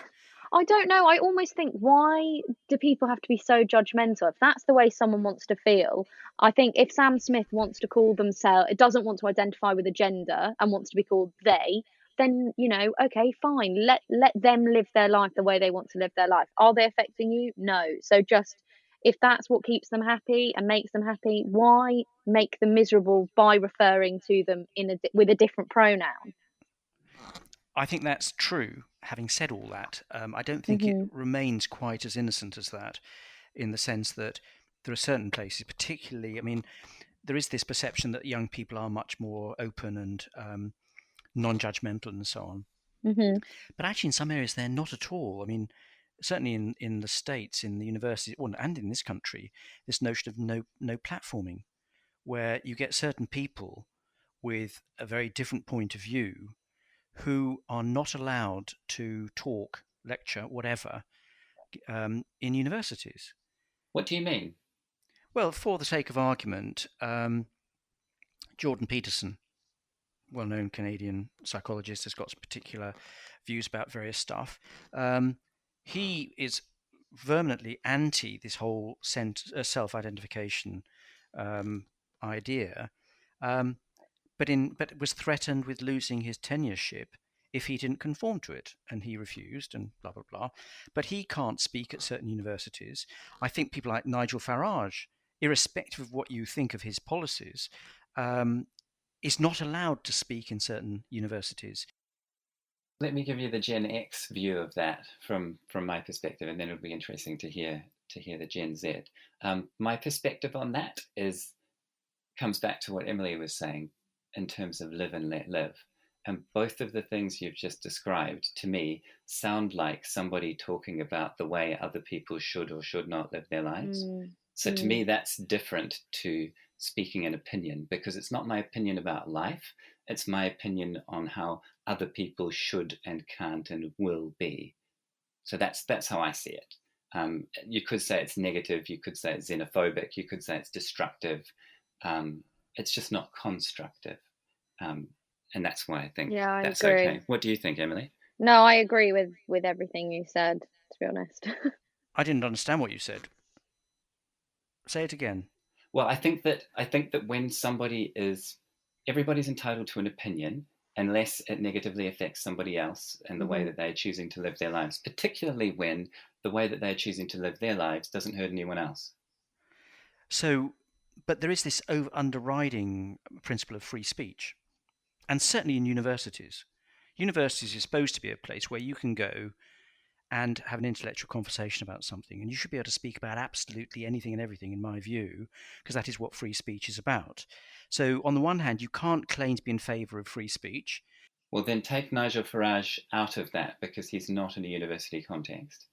I don't know. I almost think, why do people have to be so judgmental? If that's the way someone wants to feel, I think if Sam Smith wants to call themselves, it doesn't want to identify with a gender and wants to be called they, then, okay, fine. Let them live their life the way they want to live their life. Are they affecting you? No. So just, if that's what keeps them happy and makes them happy, why make them miserable by referring to them with a different pronoun? I think that's true. Having said all that, I don't think it remains quite as innocent as that, in the sense that there are certain places, particularly, I mean, there is this perception that young people are much more open and non-judgmental and so on. But actually in some areas they're not at all. I mean, certainly in the States, in the universities, and in this country, this notion of no platforming, where you get certain people with a very different point of view who are not allowed to talk, lecture, whatever, in universities. What do you mean? Well, for the sake of argument, Jordan Peterson, well-known Canadian psychologist, has got some particular views about various stuff. He is vehemently anti this whole self-identification idea. but was threatened with losing his tenureship if he didn't conform to it, and he refused, and blah blah blah. But he can't speak at certain universities. I think people like Nigel Farage, irrespective of what you think of his policies, is not allowed to speak in certain universities. Let me give you the Gen X view of that from my perspective, and then it'll be interesting to hear the Gen Z. My perspective on that comes back to what Emily was saying in terms of live and let live. And both of the things you've just described to me sound like somebody talking about the way other people should or should not live their lives. So to me, that's different to speaking an opinion, because it's not my opinion about life. It's my opinion on how other people should and can't and will be. So that's how I see it. You could say it's negative. You could say it's xenophobic. You could say it's destructive. It's just not constructive. And that's why I think that's agree. okay. What do you think, Emily? No, I agree with everything you said, to be honest. I didn't understand what you said. Say it again. Well, I think that when everybody's entitled to an opinion unless it negatively affects somebody else and the way that they're choosing to live their lives, particularly when the way that they're choosing to live their lives doesn't hurt anyone else. So, but there is this underriding principle of free speech. And certainly in universities. Universities are supposed to be a place where you can go and have an intellectual conversation about something. And you should be able to speak about absolutely anything and everything, in my view, because that is what free speech is about. So on the one hand, you can't claim to be in favour of free speech. Well, then take Nigel Farage out of that, because he's not in a university context.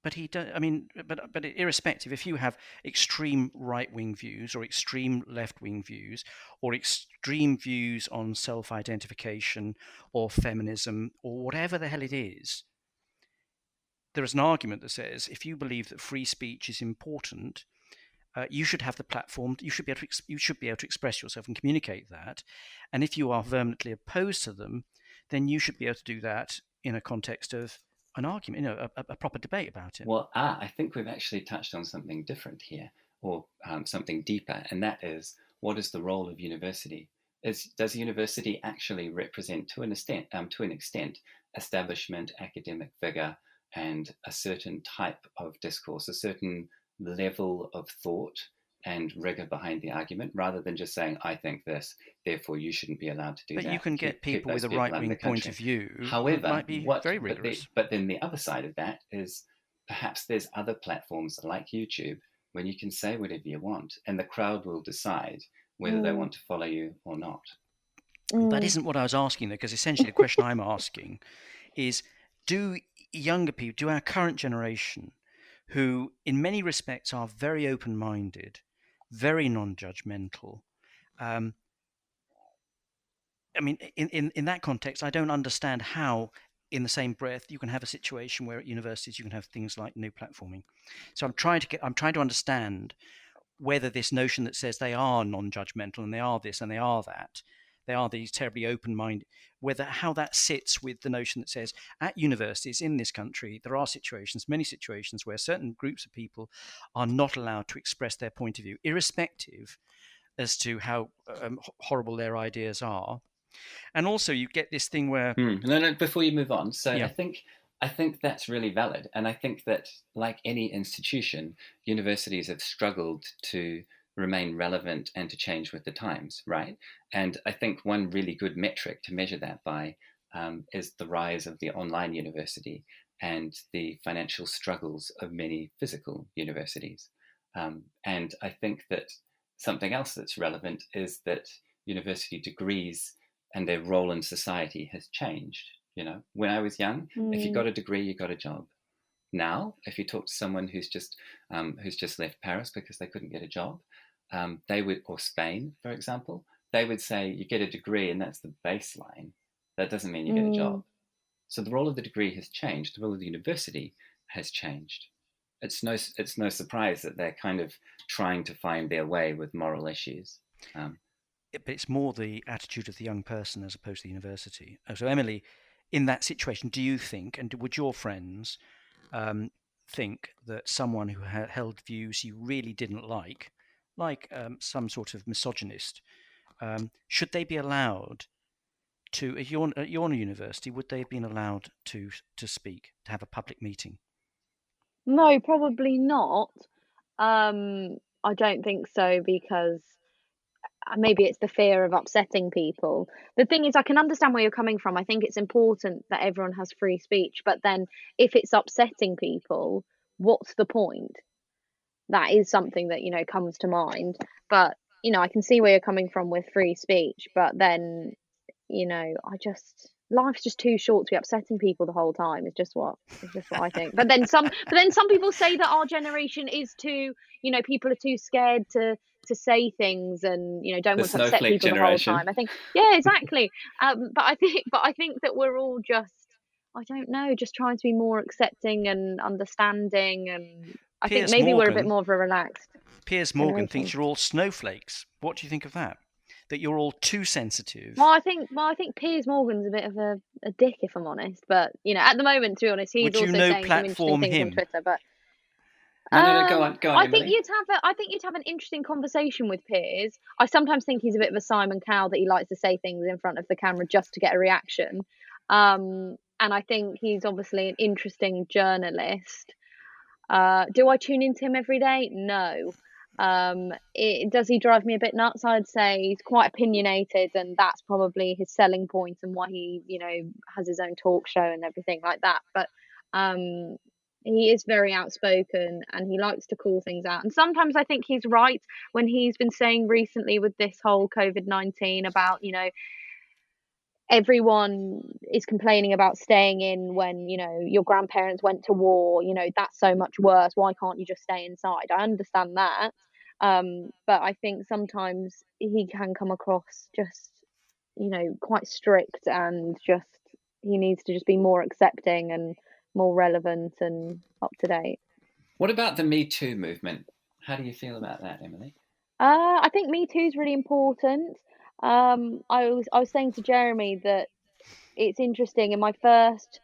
But he does. I mean, but irrespective, if you have extreme right-wing views or extreme left-wing views or extreme views on self-identification or feminism or whatever the hell it is, there is an argument that says if you believe that free speech is important, you should have the platform. You should be able to express yourself and communicate that. And if you are vehemently opposed to them, then you should be able to do that in a context of an argument, a proper debate about it. Well, I think we've actually touched on something different here, or something deeper, and that is, what is the role of university? Does university actually represent, to an extent, establishment, academic vigor, and a certain type of discourse, a certain level of thought and rigor behind the argument, rather than just saying, I think this, therefore you shouldn't be allowed to do that. But you can get people with a right-wing point of view However, who might be very rigorous. But then the other side of that is perhaps there's other platforms like YouTube when you can say whatever you want, and the crowd will decide whether they want to follow you or not. That isn't what I was asking, though, because essentially the question I'm asking is, do younger people, do our current generation, who in many respects are very open-minded, very non-judgmental. I mean, in that context, I don't understand how, in the same breath, you can have a situation where at universities you can have things like no platforming. So I'm trying to understand whether this notion that says they are non-judgmental and they are this and they are that, they are these terribly open-minded, how that sits with the notion that says at universities in this country, there are many situations where certain groups of people are not allowed to express their point of view, irrespective as to how horrible their ideas are. And also you get this thing where... No, before you move on. So yeah. I think that's really valid. And I think that, like any institution, universities have struggled to remain relevant and to change with the times, right? And I think one really good metric to measure that by is the rise of the online university and the financial struggles of many physical universities. And I think that something else that's relevant is that university degrees and their role in society has changed. When I was young, if you got a degree, you got a job. Now, if you talk to someone who's just left Paris because they couldn't get a job, they would, or Spain, for example, they would say you get a degree and that's the baseline. That doesn't mean you get a job. So the role of the degree has changed. The role of the university has changed. It's no surprise that they're kind of trying to find their way with moral issues. But it's more the attitude of the young person as opposed to the university. So Emily, in that situation, do you think, and would your friends think that someone who held views you really didn't like some sort of misogynist, should they be allowed to, at your university, would they have been allowed to speak, to have a public meeting? No, probably not. I don't think so, because maybe it's the fear of upsetting people. The thing is, I can understand where you're coming from. I think it's important that everyone has free speech, but then if it's upsetting people, what's the point? That is something that, comes to mind. But, I can see where you're coming from with free speech, but then, life's just too short to be upsetting people the whole time. It's just what I think. But then some people say that our generation is too, people are too scared to say things, and don't The want to upset snowflake people the whole generation. time. I think, yeah, exactly. But I think that we're all just, I don't know, just trying to be more accepting and understanding, and I think maybe we're a bit more of a relaxed Piers Morgan generation. thinks you're all snowflakes. What do you think of that? That you're all too sensitive? Well, I think Piers Morgan's a bit of a dick, if I'm honest. But at the moment, to be honest, he's Would you also saying some interesting platform things on him? Twitter. But No, go on, I think Emily. you'd have an interesting conversation with Piers. I sometimes think he's a bit of a Simon Cowell, that he likes to say things in front of the camera just to get a reaction. And I think he's obviously an interesting journalist. Do I tune into him every day? No. Does he drive me a bit nuts? I'd say he's quite opinionated, and that's probably his selling point, and why he, has his own talk show and everything like that. But he is very outspoken, and he likes to call things out. And sometimes I think he's right when he's been saying recently with this whole COVID-19 about, everyone is complaining about staying in when your grandparents went to war. That's so much worse. Why can't you just stay inside? I understand that, but I think sometimes he can come across just quite strict, and just he needs to just be more accepting and more relevant and up to date. What about the Me Too movement? How do you feel about that, Emily? I think Me Too is really important. I was saying to Jeremy that it's interesting. In my first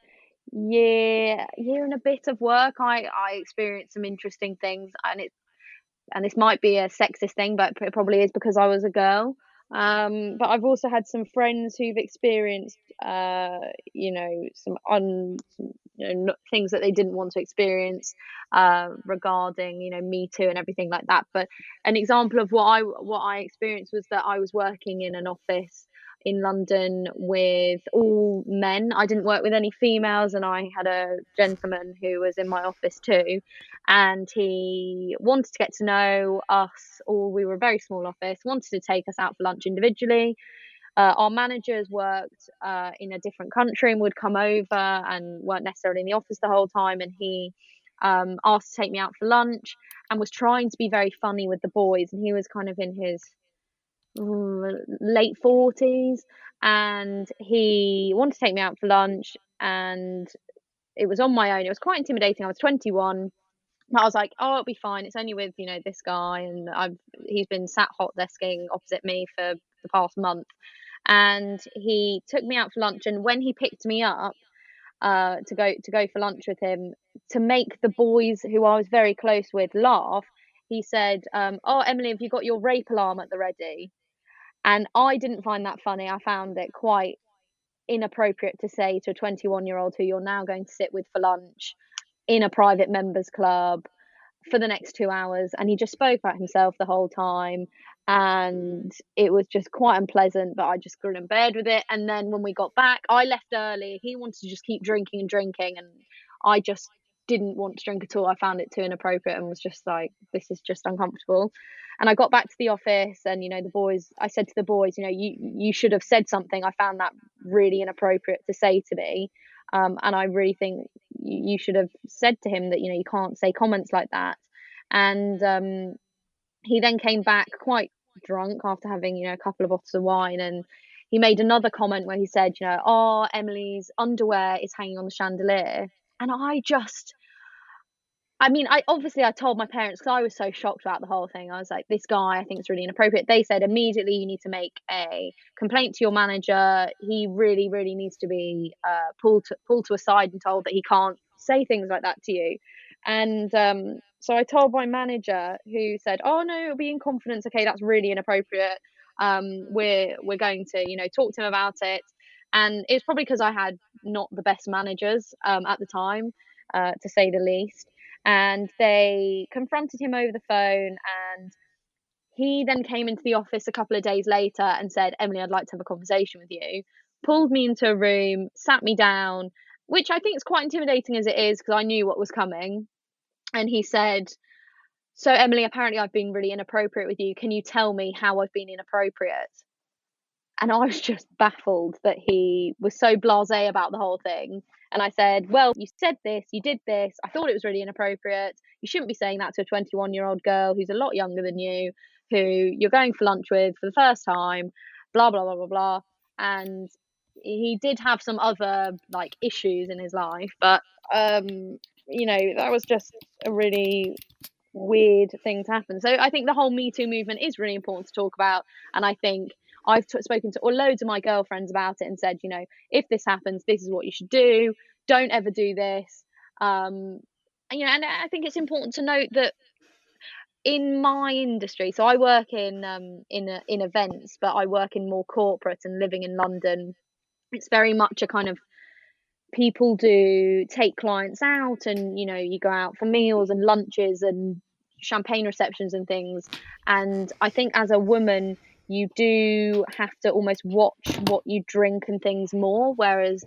year and a bit of work, I experienced some interesting things, and this might be a sexist thing, but it probably is, because I was a girl. But I've also had some friends who've experienced, things that they didn't want to experience, regarding, Me Too and everything like that. But an example of what I experienced was that I was working in an office in London with all men. I didn't work with any females, and I had a gentleman who was in my office too, and he wanted to get to know us all. We were a very small office, wanted to take us out for lunch individually. Our managers worked in a different country and would come over and weren't necessarily in the office the whole time. And he asked to take me out for lunch, and was trying to be very funny with the boys. And he was kind of in his late 40s, and he wanted to take me out for lunch, and it was on my own. It was quite intimidating. I was 21. I was like, oh, it'll be fine. It's only with, this guy, and he's been sat hot desking opposite me for the past month. And he took me out for lunch, and when he picked me up to go for lunch with him, to make the boys who I was very close with laugh, he said, oh, Emily, have you got your rape alarm at the ready? And I didn't find that funny. I found it quite inappropriate to say to a 21-year-old who you're now going to sit with for lunch in a private members club for the next 2 hours. And he just spoke about himself the whole time, and it was just quite unpleasant, but I just grew in bed with it. And then when we got back, I left early. He wanted to just keep drinking, and I just didn't want to drink at all. I found it too inappropriate, and was just like, this is just uncomfortable. And I got back to the office, and the boys, I said to the boys, you should have said something. I found that really inappropriate to say to me. And I really think you should have said to him that, you can't say comments like that. And he then came back quite drunk after having, a couple of bottles of wine. And he made another comment where he said, oh, Emily's underwear is hanging on the chandelier. And I told my parents, because I was so shocked about the whole thing. I was like, this guy, I think it's really inappropriate. They said immediately, you need to make a complaint to your manager. He really, really needs to be pulled to a side and told that he can't say things like that to you. And so I told my manager, who said, oh no, it'll be in confidence. Okay, that's really inappropriate. we're going to, you know, talk to him about it. And it's probably because I had not the best managers at the time, to say the least. And they confronted him over the phone, and he then came into the office a couple of days later and said, Emily, I'd like to have a conversation with you. Pulled me into a room, sat me down, which I think is quite intimidating as it is, because I knew what was coming. And he said, so Emily, apparently I've been really inappropriate with you. Can you tell me how I've been inappropriate? And I was just baffled that he was so blasé about the whole thing. And I said, well, you said this, you did this. I thought it was really inappropriate. You shouldn't be saying that to a 21-year-old girl who's a lot younger than you, who you're going for lunch with for the first time, blah, blah, blah, blah, blah. And he did have some other like issues in his life, but, you know, that was just a really weird thing to happen. So I think the whole Me Too movement is really important to talk about. And I think I've spoken to loads of my girlfriends about it and said, you know, if this happens, this is what you should do. Don't ever do this. You know, and I think it's important to note that in my industry, so I work in events, but I work in more corporate, and living in London, it's very much a kind of, people do take clients out, and you know, you go out for meals and lunches and champagne receptions and things. And I think as a woman, you do have to almost watch what you drink and things more, whereas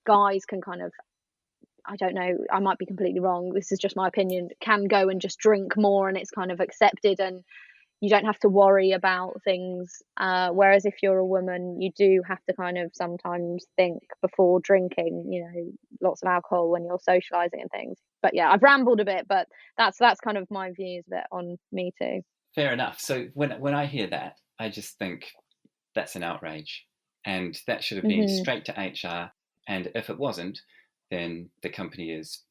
guys can kind of, I don't know, I might be completely wrong, this is just my opinion, can go and just drink more and it's kind of accepted, and you don't have to worry about things. Whereas if you're a woman, you do have to kind of sometimes think before drinking, you know, lots of alcohol when you're socializing and things. But yeah, I've rambled a bit, but that's kind of my views a bit on Me Too. Fair enough. So when I hear that, I just think that's an outrage, and that should have been straight to HR. And if it wasn't, then the company is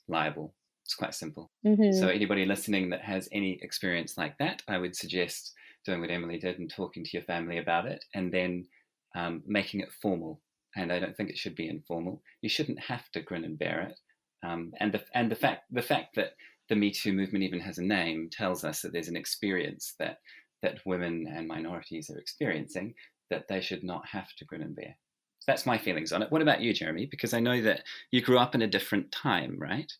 liable. It's quite simple. So anybody listening that has any experience like that, I would suggest doing what Emily did and talking to your family about it, and then making it formal. And I don't think it should be informal. You shouldn't have to grin and bear it. And the fact that the Me Too movement even has a name tells us that there's an experience that women and minorities are experiencing, that they should not have to grin and bear. That's my feelings on it. What about you, Jeremy? Because I know that you grew up in a different time, right?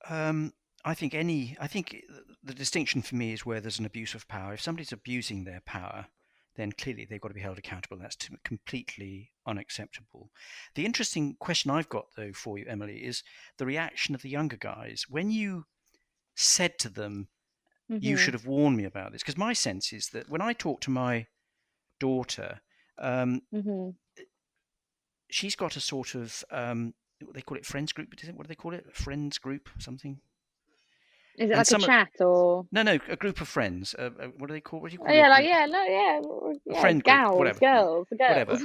I think the distinction for me is where there's an abuse of power. If somebody's abusing their power, then clearly they've got to be held accountable. That's completely unacceptable. The interesting question I've got, though, for you, Emily, is the reaction of the younger guys. When you said to them, you should have warned me about this, because my sense is that when I talk to my daughter, she's got a sort of, they call it friends group. What do they call it? Friends group, something. Is it like a chat or? No, a group of friends. What do they call? What do you call? Oh, yeah, a friend gals, group, whatever. Girls. Whatever.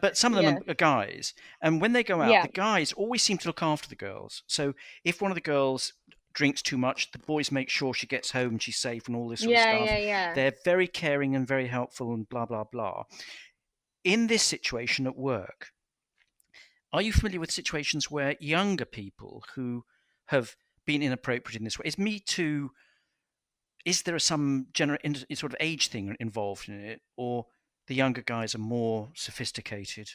But some of them are guys, and when they go out, the guys always seem to look after the girls. So if one of the girls drinks too much, the boys make sure she gets home and she's safe and all this sort of stuff. They're very caring and very helpful and blah blah blah. In this situation at work, are you familiar with situations where younger people who have been inappropriate in this way? Is Me Too, is there some sort of age thing involved in it, or the younger guys are more sophisticated?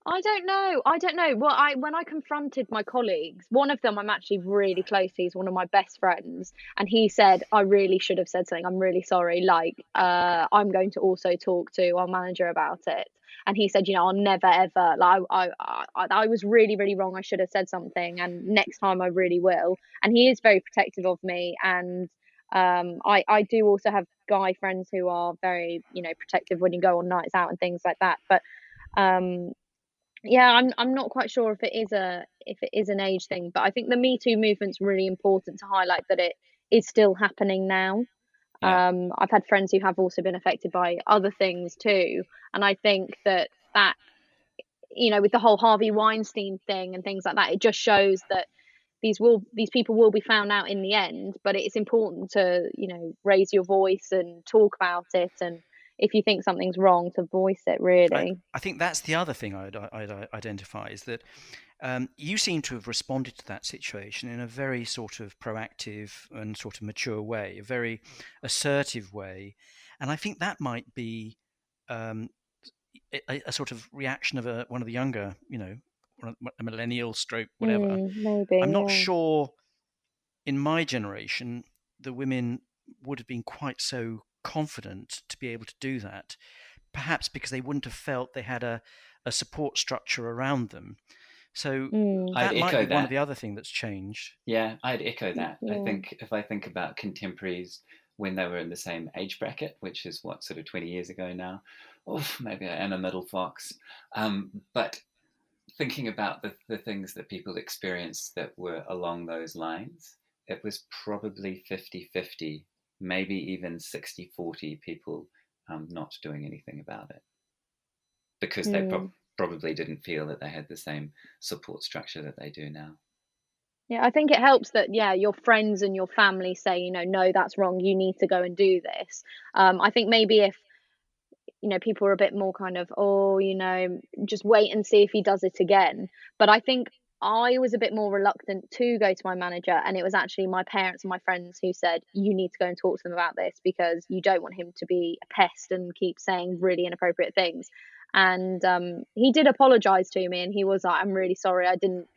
I don't know. Well, when I confronted my colleagues, one of them I'm actually really close to, he's one of my best friends, and he said, I really should have said something. I'm really sorry. Like, I'm going to also talk to our manager about it. And he said, you know, I'll never ever, like, I was really, really wrong. I should have said something, and next time I really will. And he is very protective of me. And I do also have guy friends who are very, you know, protective when you go on nights out and things like that. But yeah, I'm not quite sure if it is an age thing, but I think the Me Too movement's really important to highlight that it is still happening now. I've had friends who have also been affected by other things too, and I think that you know, with the whole Harvey Weinstein thing and things like that, it just shows that these people will be found out in the end. But it's important to, you know, raise your voice and talk about it, and if you think something's wrong, to voice it, really. I think that's the other thing I'd identify, is that you seem to have responded to that situation in a very sort of proactive and sort of mature way, a very assertive way. And I think that might be um, a sort of reaction of one of the younger, a millennial stroke, whatever. Maybe, I'm not yeah. sure in my generation, the women would have been quite so confident to be able to do that, perhaps because they wouldn't have felt they had a support structure around them. So I'd that might echo be one of that. the other things that's changed. Yeah, I'd echo that. I Yeah. think if I think about contemporaries when they were in the same age bracket, which is what, sort of 20 years ago now, maybe I am a middle fox. But thinking about the things that people experienced that were along those lines, it was probably 50-50, maybe even 60-40 people not doing anything about it because they probably didn't feel that they had the same support structure that they do now. Yeah, I think it helps that, yeah, your friends and your family say, no, that's wrong. You need to go and do this. I think maybe if, people are a bit more kind of, just wait and see if he does it again. But I think I was a bit more reluctant to go to my manager. And it was actually my parents and my friends who said, you need to go and talk to them about this because you don't want him to be a pest and keep saying really inappropriate things. And he did apologize to me and he was like, I'm really sorry. I didn't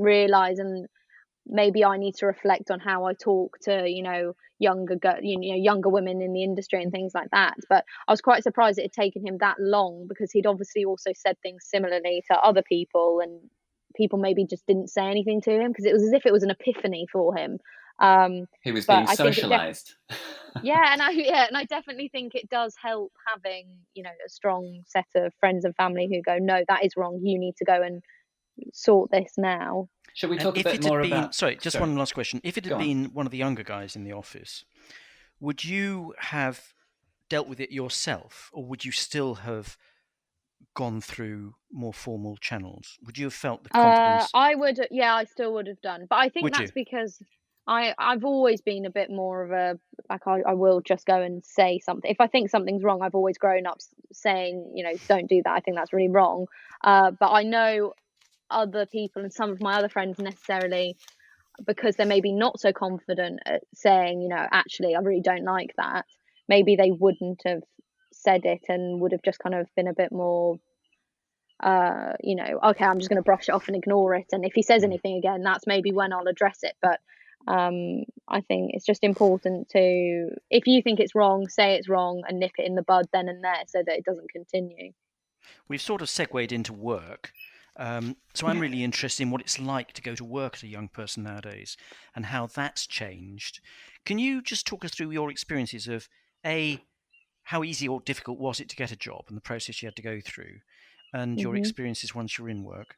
realize. And maybe I need to reflect on how I talk to, younger women in the industry and things like that. But I was quite surprised it had taken him that long because he'd obviously also said things similarly to other people, and people maybe just didn't say anything to him because it was as if it was an epiphany for him. He was But being I think socialized. and I definitely think it does help having, a strong set of friends and family who go, no, that is wrong. You need to go and sort this now. Should we And talk a if bit it had more been, about... sorry, just one last question. If it had Go on. been one of the younger guys in the office, would you have dealt with it yourself, or would you still have gone through more formal channels? Would you have felt the confidence? I would, yeah, I still would have done, but I think Would you? that's because I've always been a bit more of a, like, I will just go and say something if I think something's wrong. I've always grown up saying, don't do that. I think that's really wrong. But I know other people and some of my other friends necessarily, because they're maybe not so confident at saying, actually, I really don't like that. Maybe they wouldn't have said it and would have just kind of been a bit more okay, I'm just going to brush it off and ignore it. And if he says anything again, that's maybe when I'll address it. But I think it's just important to, if you think it's wrong, say it's wrong and nip it in the bud then and there so that it doesn't continue. We've sort of segued into work. So I'm really interested in what it's like to go to work as a young person nowadays and how that's changed. Can you just talk us through your experiences of how easy or difficult was it to get a job and the process you had to go through, and your experiences once you're in work?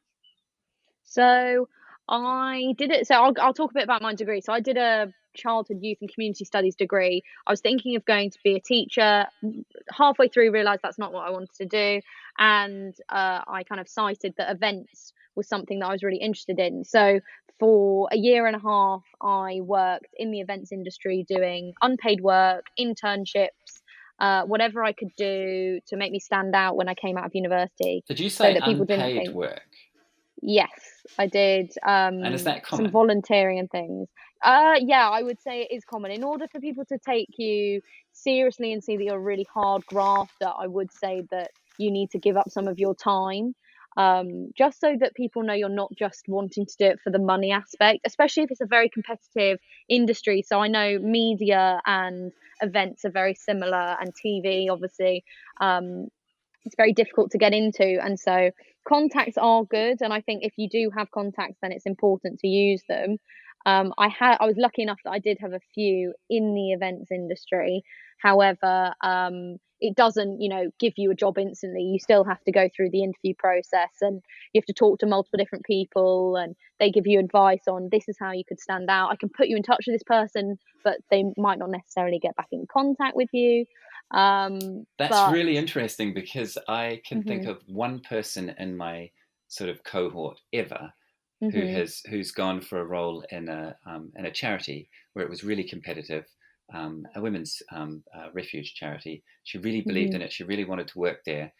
So I did it. So I'll talk a bit about my degree. So I did a childhood, youth, and community studies degree. I was thinking of going to be a teacher. Halfway through, realised that's not what I wanted to do, and I kind of cited that events was something that I was really interested in. So for a year and a half, I worked in the events industry doing unpaid work, internships. Whatever I could do to make me stand out when I came out of university. Did you say so that people didn't unpaid think, work? Yes, I did. And is that common? Some volunteering and things. Yeah, I would say it is common. In order for people to take you seriously and see that you're a really hard grafter, I would say that you need to give up some of your time, just so that people know you're not just wanting to do it for the money aspect, especially if it's a very competitive industry. So I know media and events are very similar, and TV, obviously. It's very difficult to get into, and so contacts are good, and I think if you do have contacts then it's important to use them. I was lucky enough that I did have a few in the events industry. However, it doesn't give you a job instantly. You still have to go through the interview process, and you have to talk to multiple different people, and they give you advice on this is how you could stand out. I can put you in touch with this person, but they might not necessarily get back in contact with you. That's really interesting, because I can think Mhm. of one person in my sort of cohort ever Mhm. who's gone for a role in a charity where it was really competitive, a women's refuge charity. She really believed in Mhm. it. She really wanted to work there.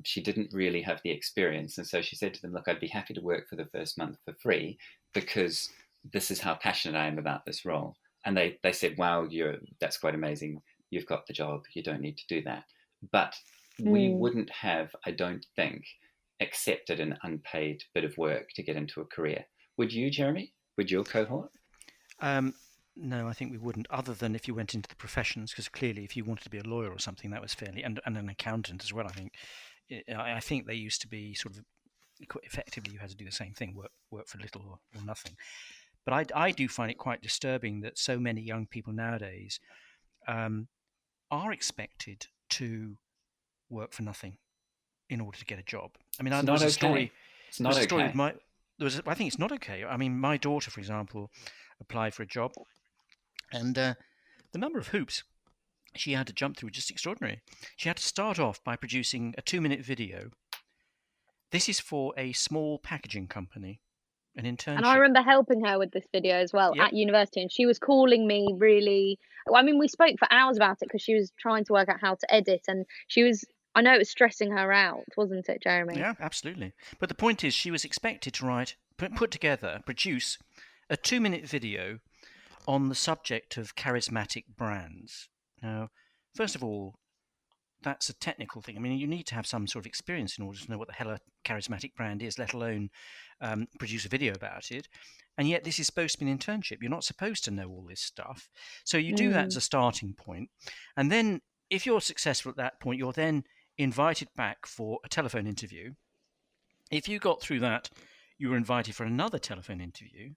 She didn't really have the experience, and so she said to them, "Look, I'd be happy to work for the first month for free because this is how passionate I am about this role." And they said, "Wow, that's quite amazing. You've got the job. You don't need to do that." But we wouldn't have, I don't think, accepted an unpaid bit of work to get into a career. Would you, Jeremy? Would your cohort? No, I think we wouldn't, other than if you went into the professions, because clearly if you wanted to be a lawyer or something, that was fairly, and an accountant as well, I think. I think they used to be sort of, effectively you had to do the same thing, work for little or nothing. But I do find it quite disturbing that so many young people nowadays are expected to work for nothing in order to get a job. I mean, there was a story. It's not okay. I think it's not okay. I mean, my daughter, for example, applied for a job, and the number of hoops she had to jump through was just extraordinary. She had to start off by producing a 2-minute video. This is for a small packaging company, an internship. And I remember helping her with this video as well at university, and she was calling me really. I mean, we spoke for hours about it because she was trying to work out how to edit, and I know it was stressing her out, wasn't it, Jeremy? Yeah, absolutely. But the point is, she was expected to produce a 2-minute video on the subject of charismatic brands. Now, first of all, that's a technical thing. I mean, you need to have some sort of experience in order to know what the hell a charismatic brand is, let alone produce a video about it. And yet this is supposed to be an internship. You're not supposed to know all this stuff. So you do that as a starting point. And then if you're successful at that point, you're then invited back for a telephone interview. If you got through that, you were invited for another telephone interview.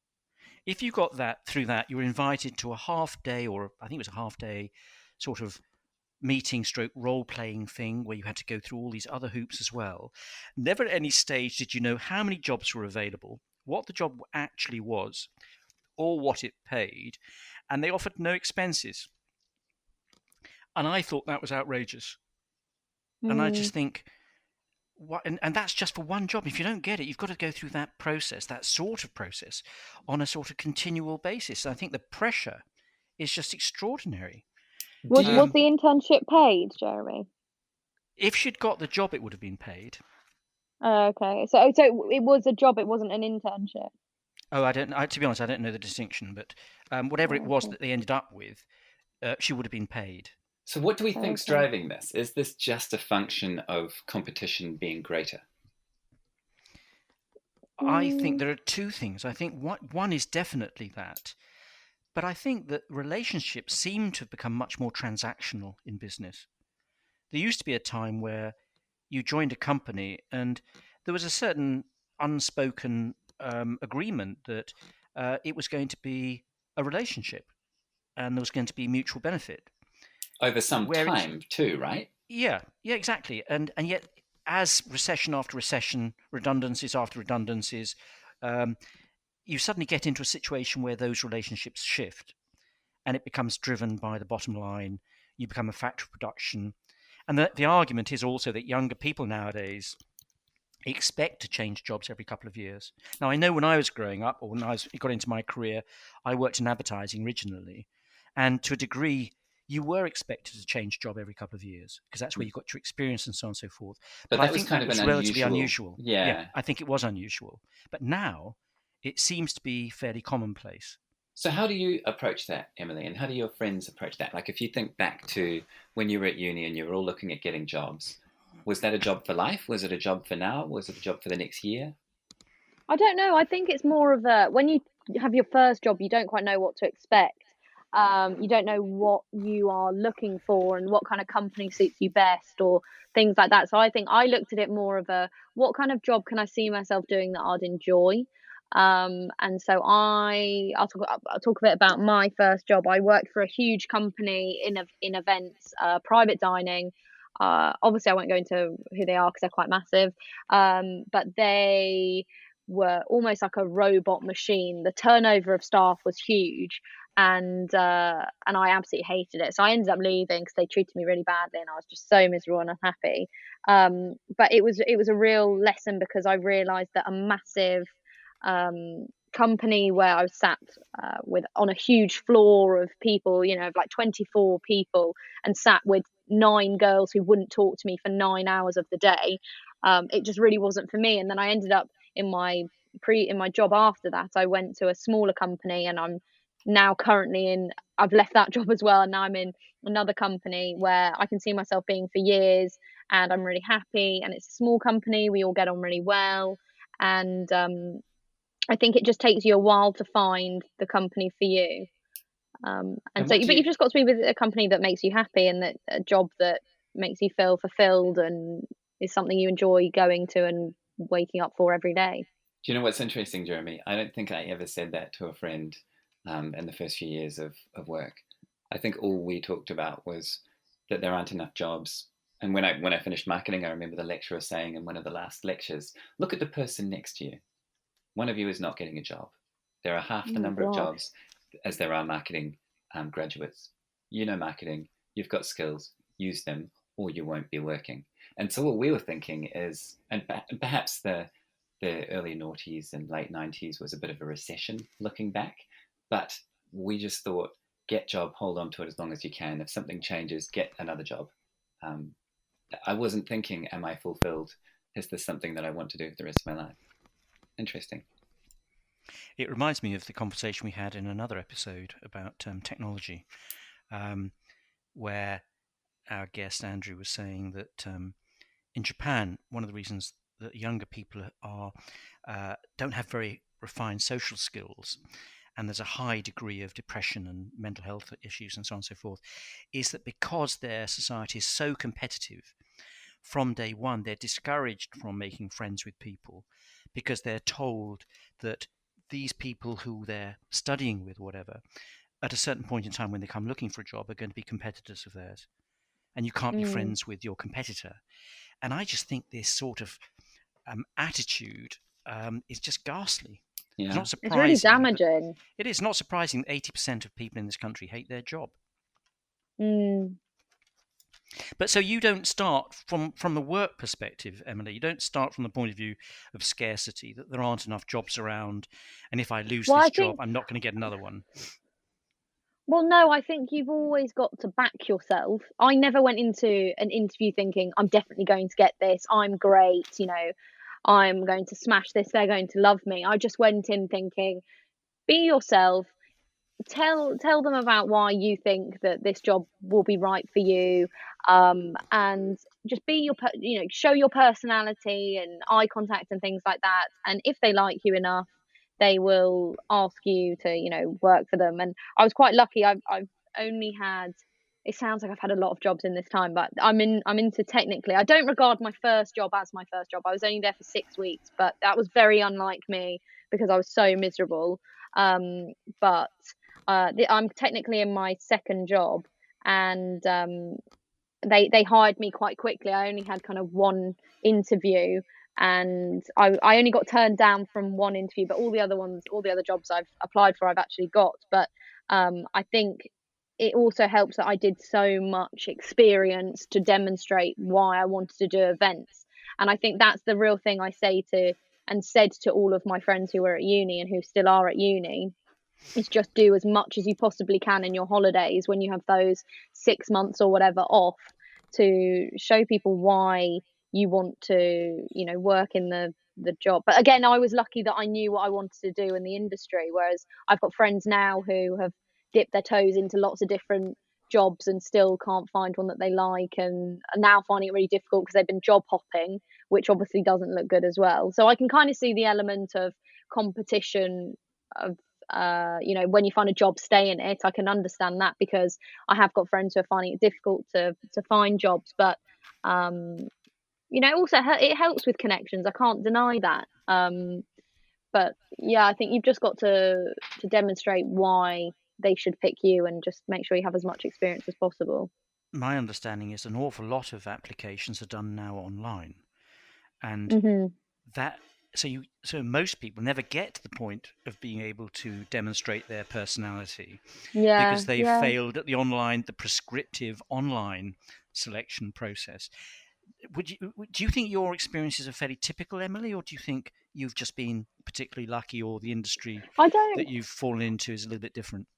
If you got through that, you were invited to a half-day, or I think it was a half-day sort of meeting stroke role-playing thing where you had to go through all these other hoops as well. Never at any stage did you know how many jobs were available, what the job actually was, or what it paid, and they offered no expenses. And I thought that was outrageous. And I just think, what? And that's just for one job. If you don't get it, you've got to go through that process, that sort of process, on a sort of continual basis. I think the pressure is just extraordinary. Was the internship paid, Jeremy? If she'd got the job, it would have been paid. Okay, so it was a job. It wasn't an internship. Oh, to be honest, I don't know the distinction, but whatever it was that they ended up with, she would have been paid. So what do we think's driving this? Is this just a function of competition being greater? I think there are two things. I think one is definitely that. But I think that relationships seem to have become much more transactional in business. There used to be a time where you joined a company and there was a certain unspoken agreement that it was going to be a relationship and there was going to be mutual benefit. Over some time too, right? Yeah, exactly. And yet, as recession after recession, redundancies after redundancies, you suddenly get into a situation where those relationships shift and it becomes driven by the bottom line. You become a factor of production. And the argument is also that younger people nowadays expect to change jobs every couple of years. Now, I know when I was growing up, or when I got into my career, I worked in advertising originally. And to a degree, you were expected to change job every couple of years because that's where you got your experience and so on and so forth. But I think that was relatively unusual. Yeah, I think it was unusual. But now it seems to be fairly commonplace. So how do you approach that, Emily? And how do your friends approach that? Like if you think back to when you were at uni and you were all looking at getting jobs, was that a job for life? Was it a job for now? Was it a job for the next year? I don't know. I think it's more of when you have your first job, you don't quite know what to expect. You don't know what you are looking for and what kind of company suits you best or things like that. So I think I looked at it more of what kind of job can I see myself doing that I'd enjoy. And so I'll talk a bit about my first job. I worked for a huge company in events, private dining. Obviously I won't go into who they are because they're quite massive. But they were almost like a robot machine. The turnover of staff was huge. And I absolutely hated it. So I ended up leaving because they treated me really badly and I was just so miserable and unhappy. But it was a real lesson because I realized that a massive company where I was sat on a huge floor of people, of like 24 people, and sat with 9 girls who wouldn't talk to me for 9 hours of the day. It just really wasn't for me. And then I ended up in my job after that. I went to a smaller company and I'm now currently I've left that job as well, and now I'm in another company where I can see myself being for years, and I'm really happy, and it's a small company, we all get on really well, and I think it just takes you a while to find the company for you. And And so, what do but you you've just got to be with a company that makes you happy, and that a job that makes you feel fulfilled and is something you enjoy going to and waking up for every day. do you know what's interesting, Jeremy? I don't think I ever said that to a friend in the first few years of work. I think all we talked about was that there aren't enough jobs. And when I finished marketing, I remember the lecturer saying in one of the last lectures, "Look at the person next to you. One of you is not getting a job. There are half Oh the my number of gosh. jobs as there are marketing graduates. You know marketing, you've got skills, use them, or you won't be working." And so what we were thinking is, and perhaps the early noughties and late 90s was a bit of a recession looking back, but we just thought, get job, hold on to it as long as you can. If something changes, get another job. Um, I wasn't thinking, am I fulfilled? Is this something that I want to do for the rest of my life? Interesting. It reminds me of the conversation we had in another episode about technology, where our guest Andrew was saying that in Japan, one of the reasons that younger people don't have very refined social skills, and there's a high degree of depression and mental health issues and so on and so forth, is that because their society is so competitive, from day one they're discouraged from making friends with people because they're told that these people who they're studying with, whatever, at a certain point in time when they come looking for a job, are going to be competitors of theirs, and you can't be Mm. friends with your competitor. And I just think this sort of attitude is just ghastly. It's Yeah. not It's really surprising that damaging. it is not surprising that 80% of people in this country hate their job. Mm. But so you don't start from the work perspective, Emily. You don't start from the point of view of scarcity, that there aren't enough jobs around, and if I lose Well, this I job, think, I'm not going to get another one. well, no, I think you've always got to back yourself. I never went into an interview thinking, I'm definitely going to get this. I'm great. I'm going to smash this. They're going to love me. I just went in thinking, be yourself. Tell them about why you think that this job will be right for you, and just be show your personality and eye contact and things like that, and if they like you enough, they will ask you to work for them. And I was quite lucky. I've only had, it sounds like I've had a lot of jobs in this time, but I'm into, technically, I don't regard my first job as my first job. I was only there for 6 weeks, but that was very unlike me because I was so miserable. But I'm technically in my second job, and they hired me quite quickly. I only had kind of one interview, and I only got turned down from one interview, but all the other ones, all the other jobs I've applied for, I've actually got. But I think it also helps that I did so much experience to demonstrate why I wanted to do events. And I think that's the real thing I say to and said to all of my friends who were at uni and who still are at uni, is just do as much as you possibly can in your holidays when you have those 6 months or whatever off, to show people why you want to work in the job. But again, I was lucky that I knew what I wanted to do in the industry, whereas I've got friends now who have dipped their toes into lots of different jobs and still can't find one that they like, and are now finding it really difficult because they've been job hopping, which obviously doesn't look good as well. So I can kind of see the element of competition of when you find a job, stay in it. I can understand that because I have got friends who are finding it difficult to find jobs. But also it helps with connections. I can't deny that. But yeah, I think you've just got to demonstrate why they should pick you, and just make sure you have as much experience as possible. My understanding is an awful lot of applications are done now online, and Hmm. that so most people never get to the point of being able to demonstrate their personality Yeah, because they've yeah. failed at the prescriptive online selection process. Do you think your experiences are fairly typical, Emily, or do you think you've just been particularly lucky, or the industry I don't that you've fallen into is a little bit different?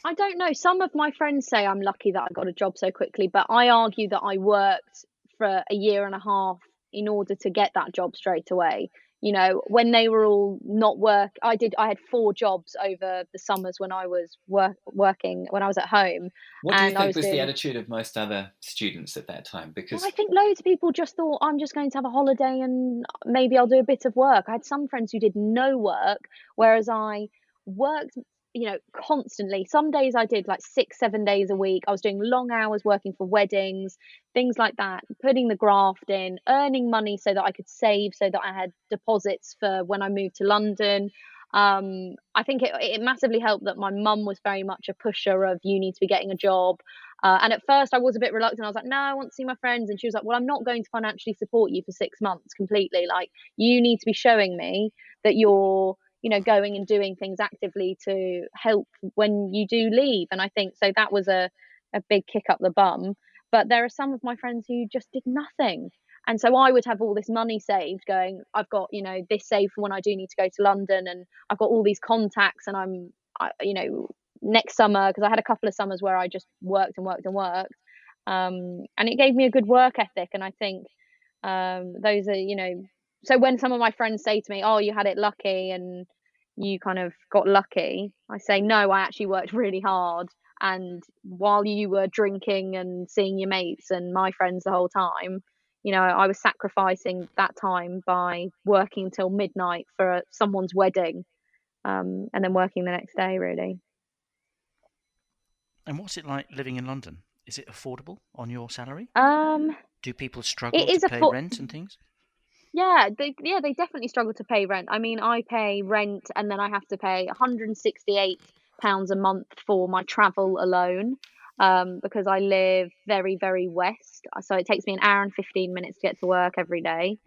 I don't know. Some of my friends say I'm lucky that I got a job so quickly, but I argue that I worked for a year and a half in order to get that job straight away. you know, when they were all not I had 4 jobs over the summers when I was working, when I was at home. What do you And I think was was the doing, attitude of most other students at that time? well, Because I think loads of people just thought, I'm just going to have a holiday and maybe I'll do a bit of work. I had some friends who did no work, whereas I worked, you know, constantly. Some days I did like 6, 7 days a week. I was doing long hours working for weddings, things like that, putting the graft in, earning money so that I could save, so that I had deposits for when I moved to London. I think it massively helped that my mum was very much a pusher of, you need to be getting a job. And at first I was a bit reluctant. I was like, no, I want to see my friends. And she was like, well, I'm not going to financially support you for 6 months completely. Like, you need to be showing me that you're, you know, going and doing things actively to help when you do leave. And I think so that was a big kick up the bum. But there are some of my friends who just did nothing. And so I would have all this money saved going, I've got, you know, this saved for when I do need to go to London, and I've got all these contacts, and you know, next summer, because I had a couple of summers where I just worked and worked and worked. And it gave me a good work ethic. And I think those are, you know, so when some of my friends say to me, oh, you had it lucky and you kind of got lucky, I say, no, I actually worked really hard. And while you were drinking and seeing your mates and my friends the whole time, you know, I was sacrificing that time by working until midnight for someone's wedding, and then working the next day, really. And what's it like living in London? Is it affordable on your salary? Um, Do people struggle it to is a pay rent and things? Yeah, they definitely struggle to pay rent. I mean, I pay rent and then I have to pay £168 a month for my travel alone, because I live very, very west. So it takes me an hour and 15 minutes to get to work every day.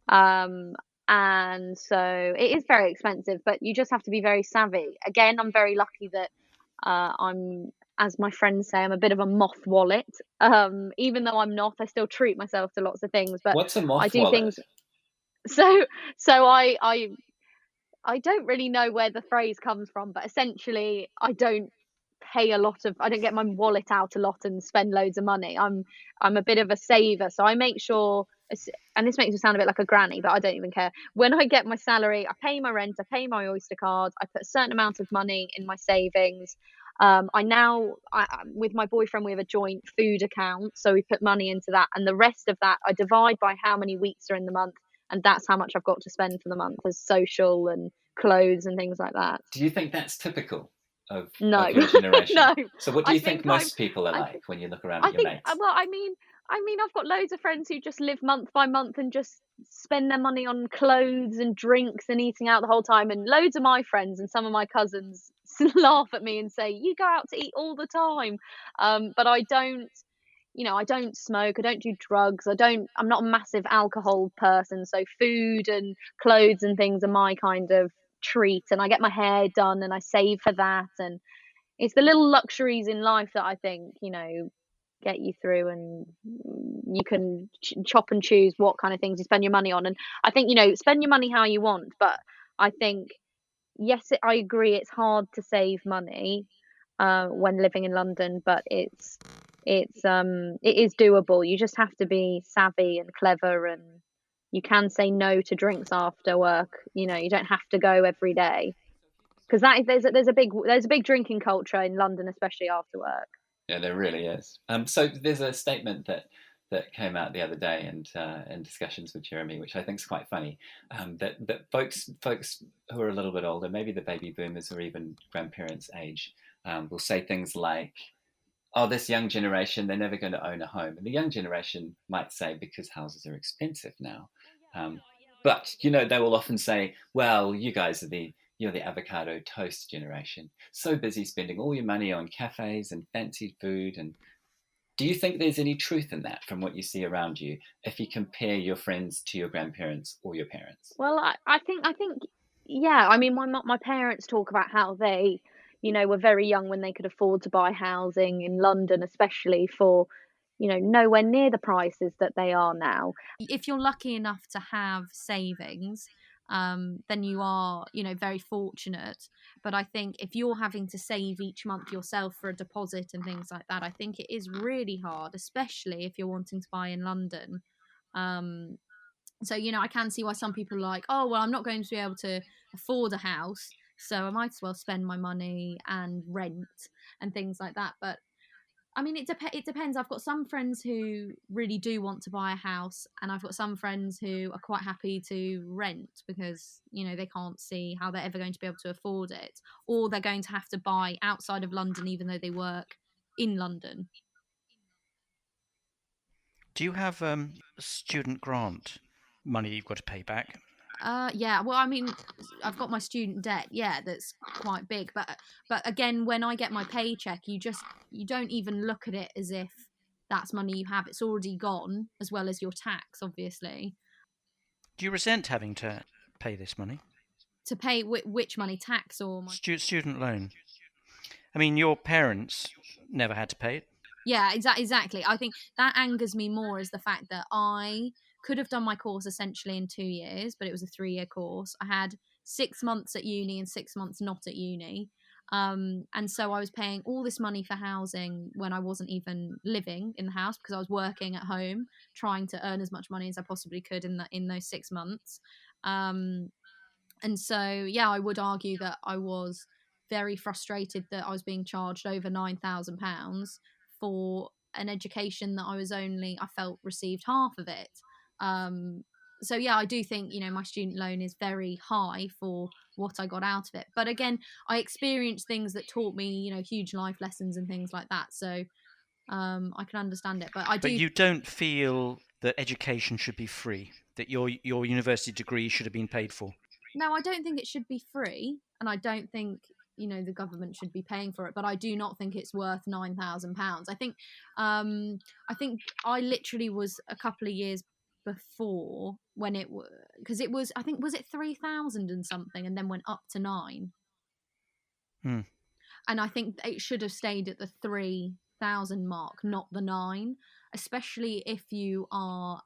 Um, and so it is very expensive, but you just have to be very savvy. Again, I'm very lucky that I'm, as my friends say, I'm a bit of a moth wallet. Even though I'm not, I still treat myself to lots of things, but what's a I moth do wallet? things. So so I don't really know where the phrase comes from, but essentially I don't get my wallet out a lot and spend loads of money. I'm a bit of a saver, so I make sure, and this makes me sound a bit like a granny, but I don't even care. When I get my salary, I pay my rent, I pay my Oyster card, I put a certain amount of money in my savings. With my boyfriend, we have a joint food account, so we put money into that, and the rest of that I divide by how many weeks are in the month, and that's how much I've got to spend for the month as social and clothes and things like that. Do you think that's typical No, of your generation? no. So what do I you think think I'm. most people are I like when you look around I at your think. mates? Well, I mean, I've got loads of friends who just live month by month and just spend their money on clothes and drinks and eating out the whole time. And loads of my friends and some of my cousins laugh at me and say, "You go out to eat all the time," but I don't. You know, I don't smoke. I don't do drugs. I'm not a massive alcohol person. So food and clothes and things are my kind of treat. And I get my hair done and I save for that. And it's the little luxuries in life that I think, you know, get you through, and you can chop and choose what kind of things you spend your money on. And I think, you know, spend your money how you want, but I think, yes, I agree it's hard to save money when living in London, but it is doable. You just have to be savvy and clever, and you can say no to drinks after work. You know, you don't have to go every day, because there's a big drinking culture in London, especially after work. Yeah, there really is. So there's a statement that came out the other day, and in discussions with Jeremy, which I think is quite funny. That folks who are a little bit older, maybe the baby boomers or even grandparents' age, will say things like, "Oh, this young generation, they're never going to own a home," and the young generation might say, because houses are expensive now. Um, but you know, they will often say, "Well, you guys are you're the avocado toast generation, so busy spending all your money on cafes and fancy food." And do you think there's any truth in that from what you see around you, if you compare your friends to your grandparents or your parents? Well, I think, yeah. I mean, my parents talk about how they, you know, were very young when they could afford to buy housing in London, especially for, you know, nowhere near the prices that they are now. If you're lucky enough to have savings, then you are, you know, very fortunate. But I think if you're having to save each month yourself for a deposit and things like that, I think it is really hard, especially if you're wanting to buy in London. Um, So, I can see why some people are like, oh, well, I'm not going to be able to afford a house, so I might as well spend my money and rent and things like that. But I mean, it depends. I've got some friends who really do want to buy a house, and I've got some friends who are quite happy to rent because, they can't see how they're ever going to be able to afford it, or they're going to have to buy outside of London even though they work in London. Do you have student grant money you've got to pay back? Yeah. Well, I mean, I've got my student debt. Yeah, that's quite big. But again, when I get my paycheck, you don't even look at it as if that's money you have. It's already gone, as well as your tax, obviously. Do you resent having to pay this money? To pay which money, tax or my Student loan. I mean, your parents never had to pay it. Yeah, exactly. I think that angers me more is the fact that I could have done my course essentially in 2 years, but it was a 3-year course. I had 6 months at uni and 6 months not at uni. And so I was paying all this money for housing when I wasn't even living in the house because I was working at home, trying to earn as much money as I possibly could in those 6 months. And so, yeah, I would argue that I was very frustrated that I was being charged over £9,000 for an education that I felt received half of it. So yeah, I do think, my student loan is very high for what I got out of it. But again, I experienced things that taught me, huge life lessons and things like that. So I can understand it. But you don't feel that education should be free, that your university degree should have been paid for? No, I don't think it should be free, and I don't think the government should be paying for it. But I do not think it's worth £9,000. I think I literally was a couple of years before when because it was, I think, was it 3,000 and something, and then went up to 9. And I think it should have stayed at the 3,000 mark, not the 9, especially if you are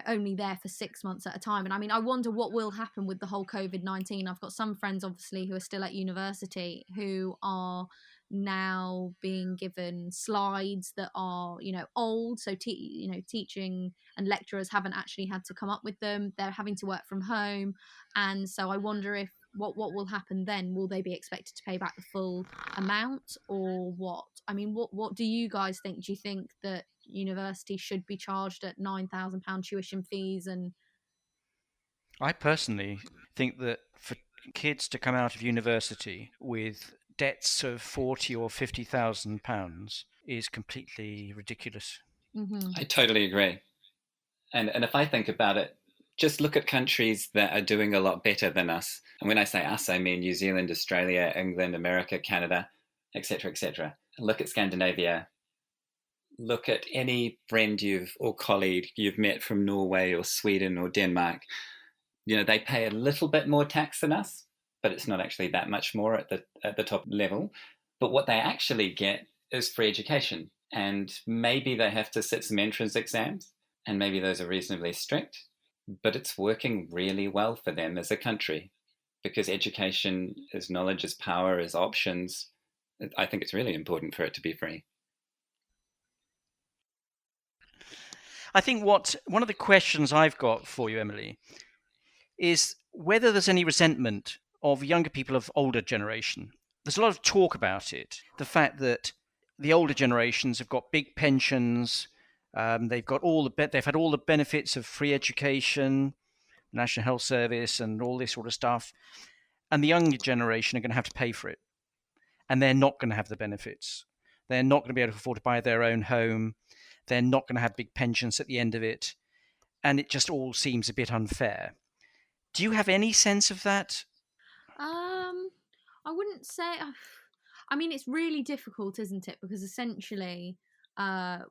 only there for 6 months at a time. And I mean, I wonder what will happen with the whole COVID-19. I've got some friends, obviously, who are still at university who are now being given slides that are, old. So, teaching and lecturers haven't actually had to come up with them. They're having to work from home. And so I wonder if what will happen then. Will they be expected to pay back the full amount or what? I mean, what do you guys think? Do you think that university should be charged at £9,000 tuition fees? And I personally think that for kids to come out of university with debts of £40,000 or £50,000 is completely ridiculous. Mm-hmm. I totally agree. And if I think about it, just look at countries that are doing a lot better than us. And when I say us, I mean New Zealand, Australia, England, America, Canada, etc., etc. Look at Scandinavia. Look at any friend or colleague you've met from Norway or Sweden or Denmark. They pay a little bit more tax than us, but it's not actually that much more at the top level. But what they actually get is free education. And maybe they have to sit some entrance exams, and maybe those are reasonably strict, but it's working really well for them as a country because education is knowledge, is power, is options. I think it's really important for it to be free. I think one of the questions I've got for you, Emily, is whether there's any resentment of younger people of older generation. There's a lot of talk about it. The fact that the older generations have got big pensions, they've had all the benefits of free education, National Health Service, and all this sort of stuff, and the younger generation are going to have to pay for it, and they're not going to have the benefits. They're not going to be able to afford to buy their own home. They're not going to have big pensions at the end of it, and it just all seems a bit unfair. Do you have any sense of that? I wouldn't say. I mean, it's really difficult, isn't it? Because essentially,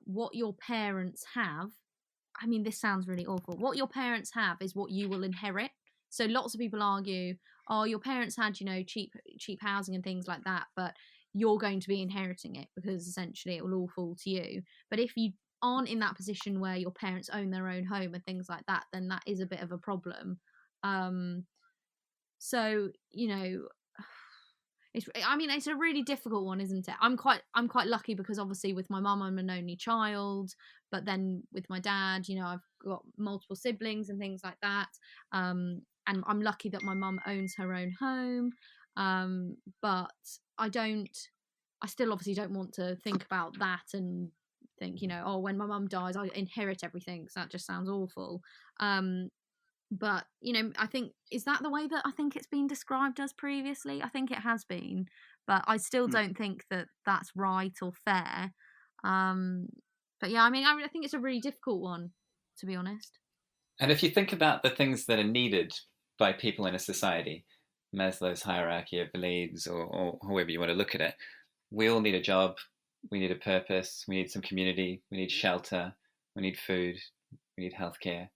what your parents have. I mean, this sounds really awful. What your parents have is what you will inherit. So lots of people argue, oh, your parents had, cheap housing and things like that, but you're going to be inheriting it because essentially it will all fall to you. But if you aren't in that position where your parents own their own home and things like that, then that is a bit of a problem. So, It's a really difficult one, isn't it? I'm quite lucky because obviously with my mum I'm an only child, but then with my dad, I've got multiple siblings and things like that. And I'm lucky that my mum owns her own home. But I still obviously don't want to think about that and think, oh, when my mum dies, I inherit everything, because that just sounds awful. But I think, is that the way that I think it's been described as previously? I think it has been, but I still don't think that that's right or fair. But yeah, I think it's a really difficult one, to be honest. And if you think about the things that are needed by people in a society, Maslow's hierarchy of needs, or however you want to look at it, we all need a job, we need a purpose, we need some community, we need shelter, we need food, we need healthcare.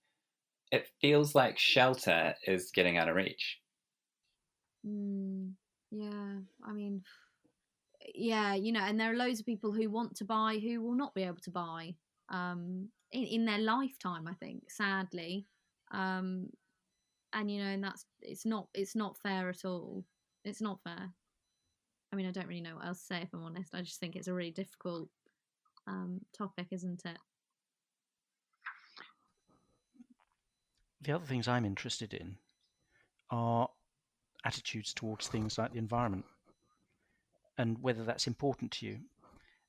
It feels like shelter is getting out of reach. Yeah, yeah, and there are loads of people who want to buy who will not be able to buy in their lifetime, I think, sadly. And and it's not fair at all. It's not fair. I don't really know what else to say, if I'm honest. I just think it's a really difficult topic, isn't it? The other things I'm interested in are attitudes towards things like the environment, and whether that's important to you,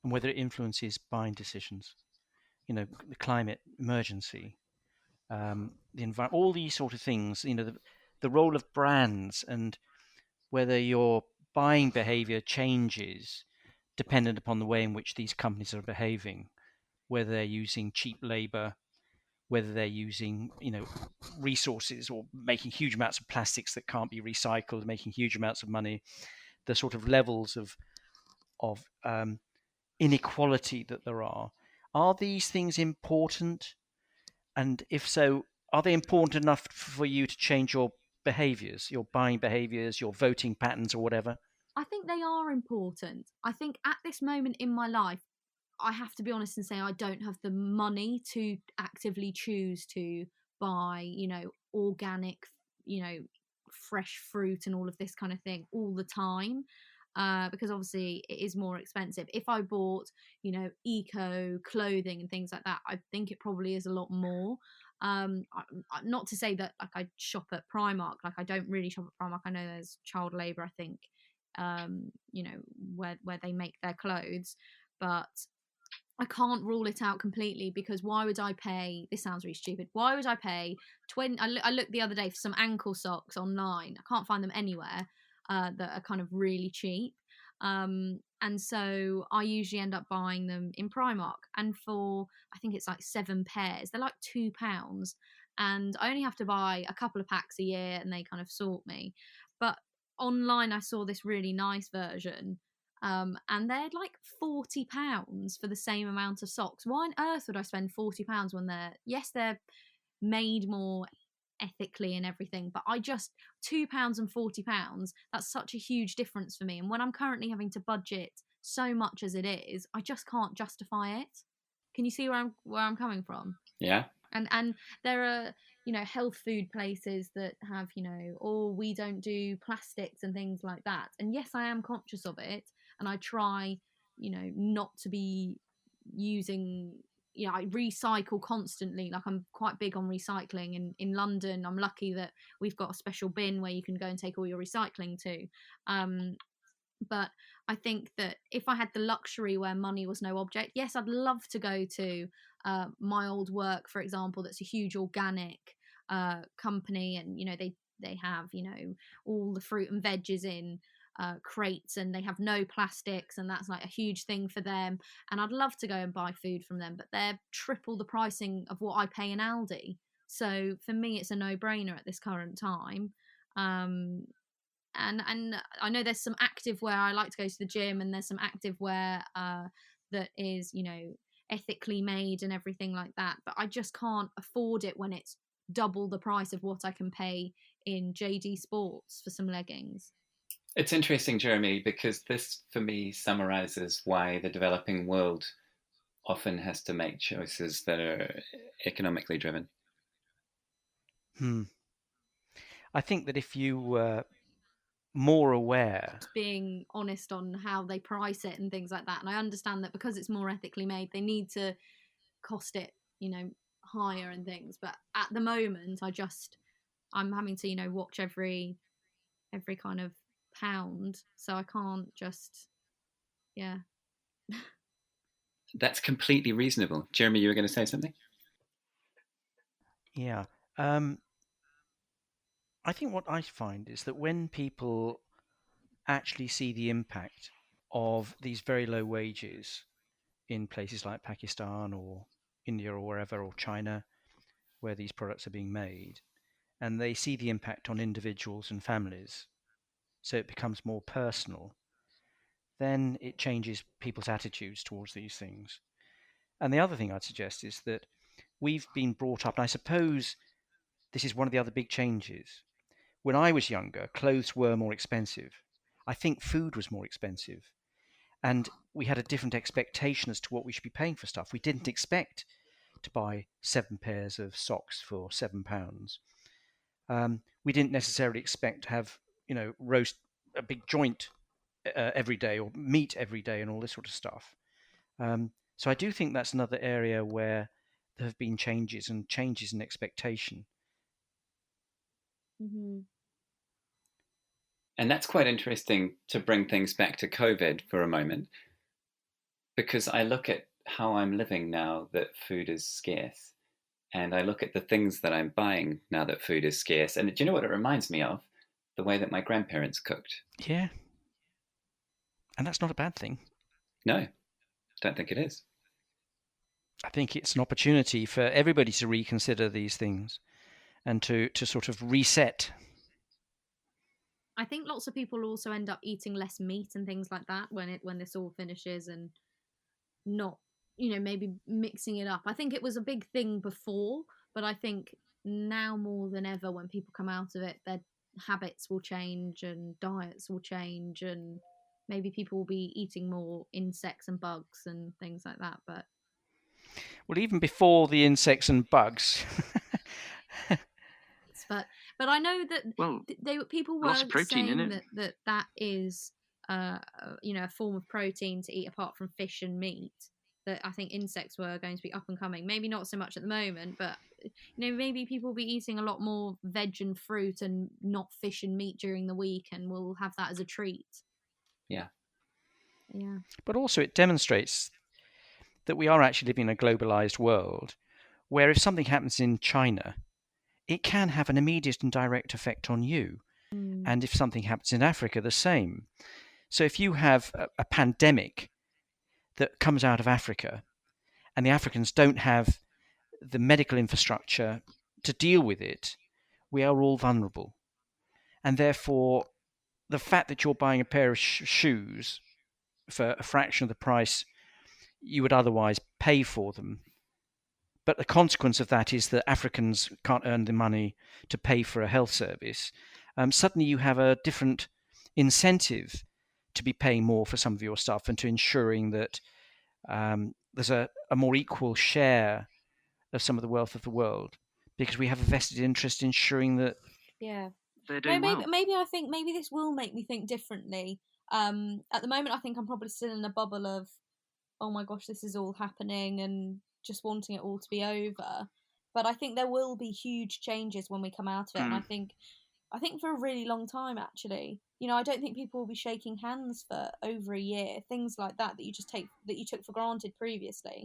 and whether it influences buying decisions. The climate emergency, the environment, all these sort of things. The role of brands, and whether your buying behavior changes dependent upon the way in which these companies are behaving, whether they're using cheap labor, whether they're using resources, or making huge amounts of plastics that can't be recycled, making huge amounts of money, the sort of levels of inequality that there are. Are these things important? And if so, are they important enough for you to change your behaviors, your buying behaviors, your voting patterns, or whatever? I think they are important. I think at this moment in my life, I have to be honest and say I don't have the money to actively choose to buy, organic, fresh fruit and all of this kind of thing all the time. Because obviously it is more expensive. If I bought, eco clothing and things like that, I think it probably is a lot more. Not to say that like I shop at Primark, like I don't really shop at Primark. I know there's child labour, I think, where they make their clothes, but I can't rule it out completely, because why would I pay? This sounds really stupid. Why would I pay 20? I looked the other day for some ankle socks online. I can't find them anywhere that are kind of really cheap. And so I usually end up buying them in Primark, and for, I think it's like 7 pairs, they're like £2, and I only have to buy a couple of packs a year, and they kind of sort me. But online, I saw this really nice version. And they're like £40 for the same amount of socks. Why on earth would I spend £40 when they're made more ethically and everything, but I just £2 and £40, that's such a huge difference for me. And when I'm currently having to budget so much as it is, I just can't justify it. Can you see where I'm coming from? Yeah. And there are, health food places that have, we don't do plastics and things like that. And yes, I am conscious of it, and I try, not to be using, I recycle constantly. Like, I'm quite big on recycling. In London, I'm lucky that we've got a special bin where you can go and take all your recycling to. But I think that if I had the luxury where money was no object, yes, I'd love to go to my old work, for example, that's a huge organic company, and they have all the fruit and veggies in crates, and they have no plastics, and that's like a huge thing for them. And I'd love to go and buy food from them, but they're triple the pricing of what I pay in Aldi. So for me, it's a no-brainer at this current time. And I know there's some active where I like to go to the gym, and there's some active where that is ethically made and everything like that, but I just can't afford it when it's double the price of what I can pay in JD Sports for some leggings. It's interesting, Jeremy, because this for me summarizes why the developing world often has to make choices that are economically driven. I think that if you more aware. Being honest on how they price it and things like that. And I understand that because it's more ethically made, they need to cost it, higher and things. But at the moment, I'm having to, watch every kind of pound. So I can't just, yeah. That's completely reasonable. Jeremy, you were going to say something? Yeah. I think what I find is that when people actually see the impact of these very low wages in places like Pakistan or India or wherever, or China, where these products are being made, and they see the impact on individuals and families, so it becomes more personal, then it changes people's attitudes towards these things. And the other thing I'd suggest is that we've been brought up, and I suppose this is one of the other big changes. When I was younger, clothes were more expensive. I think food was more expensive. And we had a different expectation as to what we should be paying for stuff. We didn't expect to buy 7 pairs of socks for £7. We didn't necessarily expect to have, roast a big joint every day or meat every day and all this sort of stuff. So I do think that's another area where there have been changes in expectation. Mm-hmm. And that's quite interesting to bring things back to COVID for a moment, because I look at how I'm living now that food is scarce. And I look at the things that I'm buying now that food is scarce. And do you know what it reminds me of? The way that my grandparents cooked. Yeah. And that's not a bad thing. No, don't think it is. I think it's an opportunity for everybody to reconsider these things and to sort of reset. I think lots of people also end up eating less meat and things like that when this all finishes, and not, maybe mixing it up. I think it was a big thing before, but I think now more than ever, when people come out of it, their habits will change and diets will change, and maybe people will be eating more insects and bugs and things like that. But well, even before the insects and bugs. but I know that people were saying that is a form of protein to eat apart from fish and meat. That I think insects were going to be up and coming. Maybe not so much at the moment, but maybe people will be eating a lot more veg and fruit and not fish and meat during the week, and we'll have that as a treat. Yeah. But also it demonstrates that we are actually living in a globalized world where if something happens in China, it can have an immediate and direct effect on you. And if something happens in Africa, the same. So if you have a pandemic that comes out of Africa and the Africans don't have the medical infrastructure to deal with it, we are all vulnerable. And therefore, the fact that you're buying a pair of shoes for a fraction of the price you would otherwise pay for them, but the consequence of that is that Africans can't earn the money to pay for a health service, suddenly you have a different incentive to be paying more for some of your stuff and to ensuring that there's a more equal share of some of the wealth of the world, because we have a vested interest in ensuring that they're doing well. Maybe I think maybe this will make me think differently. At the moment, I think I'm probably still in a bubble of, oh my gosh, this is all happening, and just wanting it all to be over. But I think there will be huge changes when we come out of it, and I think for a really long time, actually. I don't think people will be shaking hands for over a year. Things like that you took for granted previously.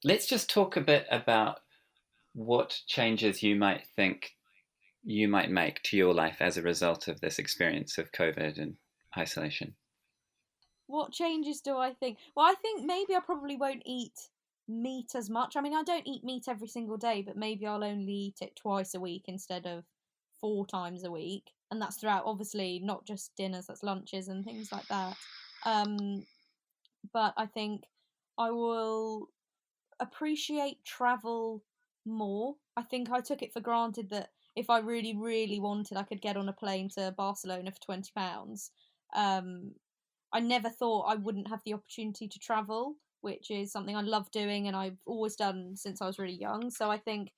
Let's just talk a bit about what changes you might think you might make to your life as a result of this experience of COVID and isolation. What changes do I think? Well, I think maybe I probably won't eat meat as much. I mean, I don't eat meat every single day, but maybe I'll only eat it twice a week instead of 4 times a week. And that's throughout, obviously, not just dinners, that's lunches and things like that. But I think I will appreciate travel more. I think I took it for granted that if I really, really wanted, I could get on a plane to Barcelona for £20. I never thought I wouldn't have the opportunity to travel, which is something I love doing and I've always done since I was really young. So I think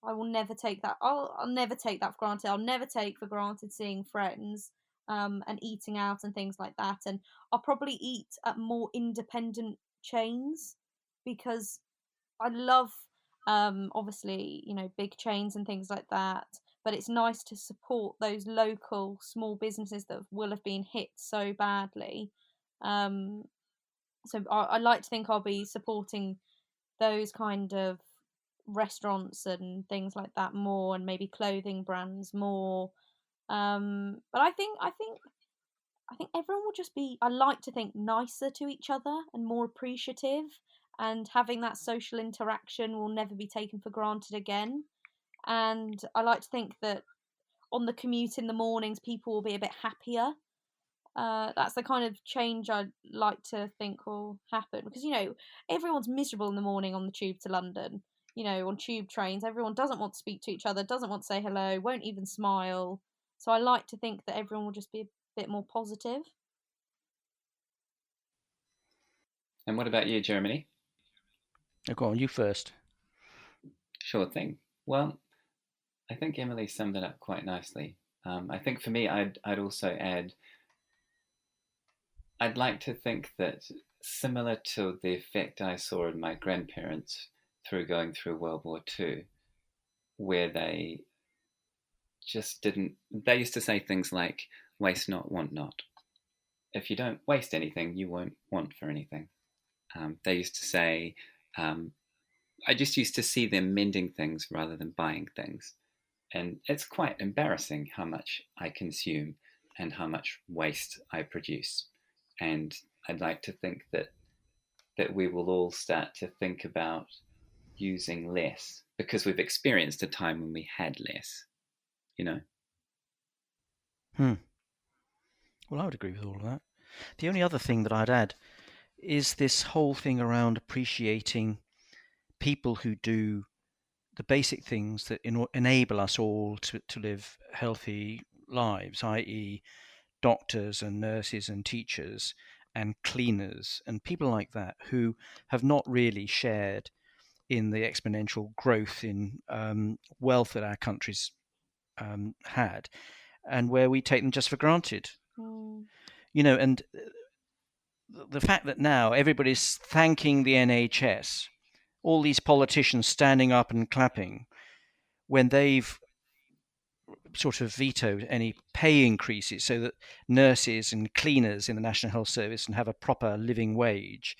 I will never take that. I'll never take that for granted. I'll never take for granted seeing friends. and eating out and things like that. And I'll probably eat at more independent chains because I love, obviously, big chains and things like that. But it's nice to support those local small businesses that will have been hit so badly. Um, so I like to think I'll be supporting those kind of restaurants and things like that more, and maybe clothing brands more. But I think everyone will just be, I like to think, nicer to each other and more appreciative, and having that social interaction will never be taken for granted again. And I like to think that on the commute in the mornings, people will be a bit happier. That's the kind of change I'd like to think will happen, because everyone's miserable in the morning on the tube to London. On tube trains, everyone doesn't want to speak to each other, doesn't want to say hello, won't even smile. So I like to think that everyone will just be a bit more positive. And what about you, Germany? Go on, you first. Sure thing. Well, I think Emily summed it up quite nicely. I think for me, I'd also add, I'd like to think that similar to the effect I saw in my grandparents through going through World War II, where they just didn't, they used to say things like, waste not, want not. If you don't waste anything, you won't want for anything. They used to say, I just used to see them mending things rather than buying things. And it's quite embarrassing how much I consume and how much waste I produce. And I'd like to think that we will all start to think about using less, because we've experienced a time when we had less, Well, I would agree with all of that. The only other thing that I'd add is this whole thing around appreciating people who do the basic things that enable us all to live healthy lives, i.e., doctors and nurses and teachers and cleaners and people like that, who have not really shared in the exponential growth in wealth that our countries had, and where we take them just for granted. And the fact that now everybody's thanking the NHS, all these politicians standing up and clapping when they've sort of vetoed any pay increases so that nurses and cleaners in the National Health Service can have a proper living wage,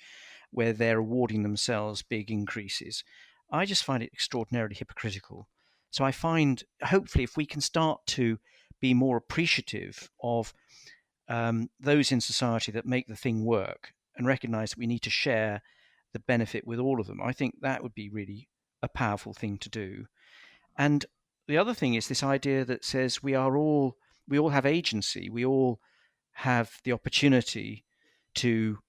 where they're awarding themselves big increases. I just find it extraordinarily hypocritical. So I find, hopefully, if we can start to be more appreciative of those in society that make the thing work, and recognize that we need to share the benefit with all of them, I think that would be really a powerful thing to do. And the other thing is this idea that says we all have agency, we all have the opportunity to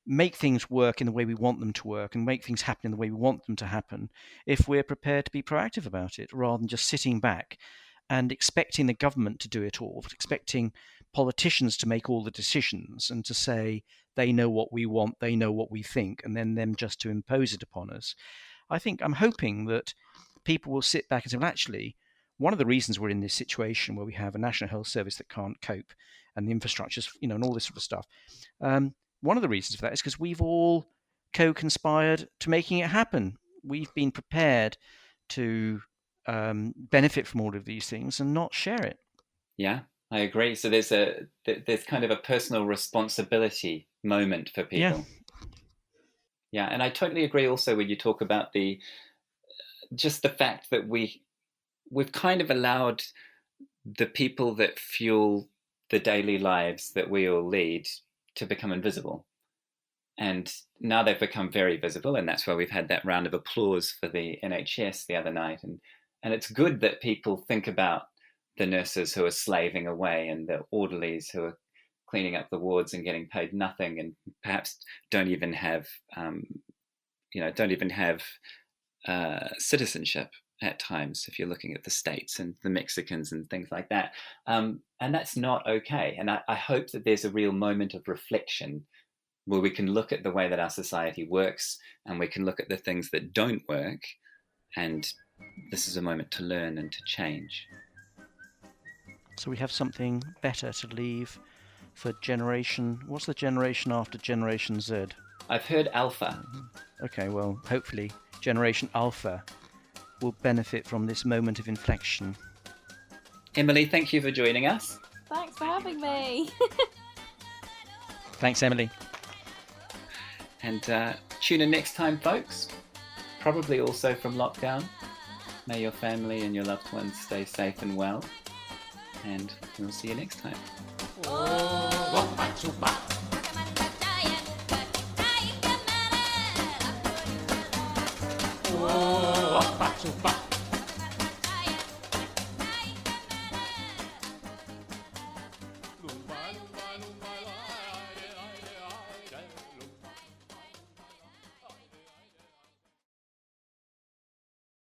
make things work in the way we want them to work and make things happen in the way we want them to happen, if we're prepared to be proactive about it, rather than just sitting back and expecting the government to do it all, expecting politicians to make all the decisions and to say they know what we want, they know what we think, and then them just to impose it upon us. I'm hoping that people will sit back and say, well, actually, one of the reasons we're in this situation where we have a National Health Service that can't cope and the infrastructures, and all this sort of stuff, one of the reasons for that is because we've all co-conspired to making it happen. We've been prepared to benefit from all of these things and not share it. Yeah, I agree. So there's kind of a personal responsibility moment for people. Yeah, and I totally agree also when you talk about just the fact that we've kind of allowed the people that fuel the daily lives that we all lead to become invisible. And now they've become very visible, and that's why we've had that round of applause for the NHS the other night. And it's good that people think about the nurses who are slaving away and the orderlies who are cleaning up the wards and getting paid nothing, and perhaps don't even have citizenship at times, if you're looking at the States and the Mexicans and things like that. And that's not okay. And I hope that there's a real moment of reflection where we can look at the way that our society works, and we can look at the things that don't work, and this is a moment to learn and to change. So we have something better to leave for generation... What's the generation after Generation Z? I've heard Alpha. Okay, well, hopefully Generation Alpha will benefit from this moment of inflection. Emily, thank you for joining us. Thanks for having me. Thanks, Emily. And tune in next time, folks. Probably also from lockdown. May your family and your loved ones stay safe and well. And we'll see you next time.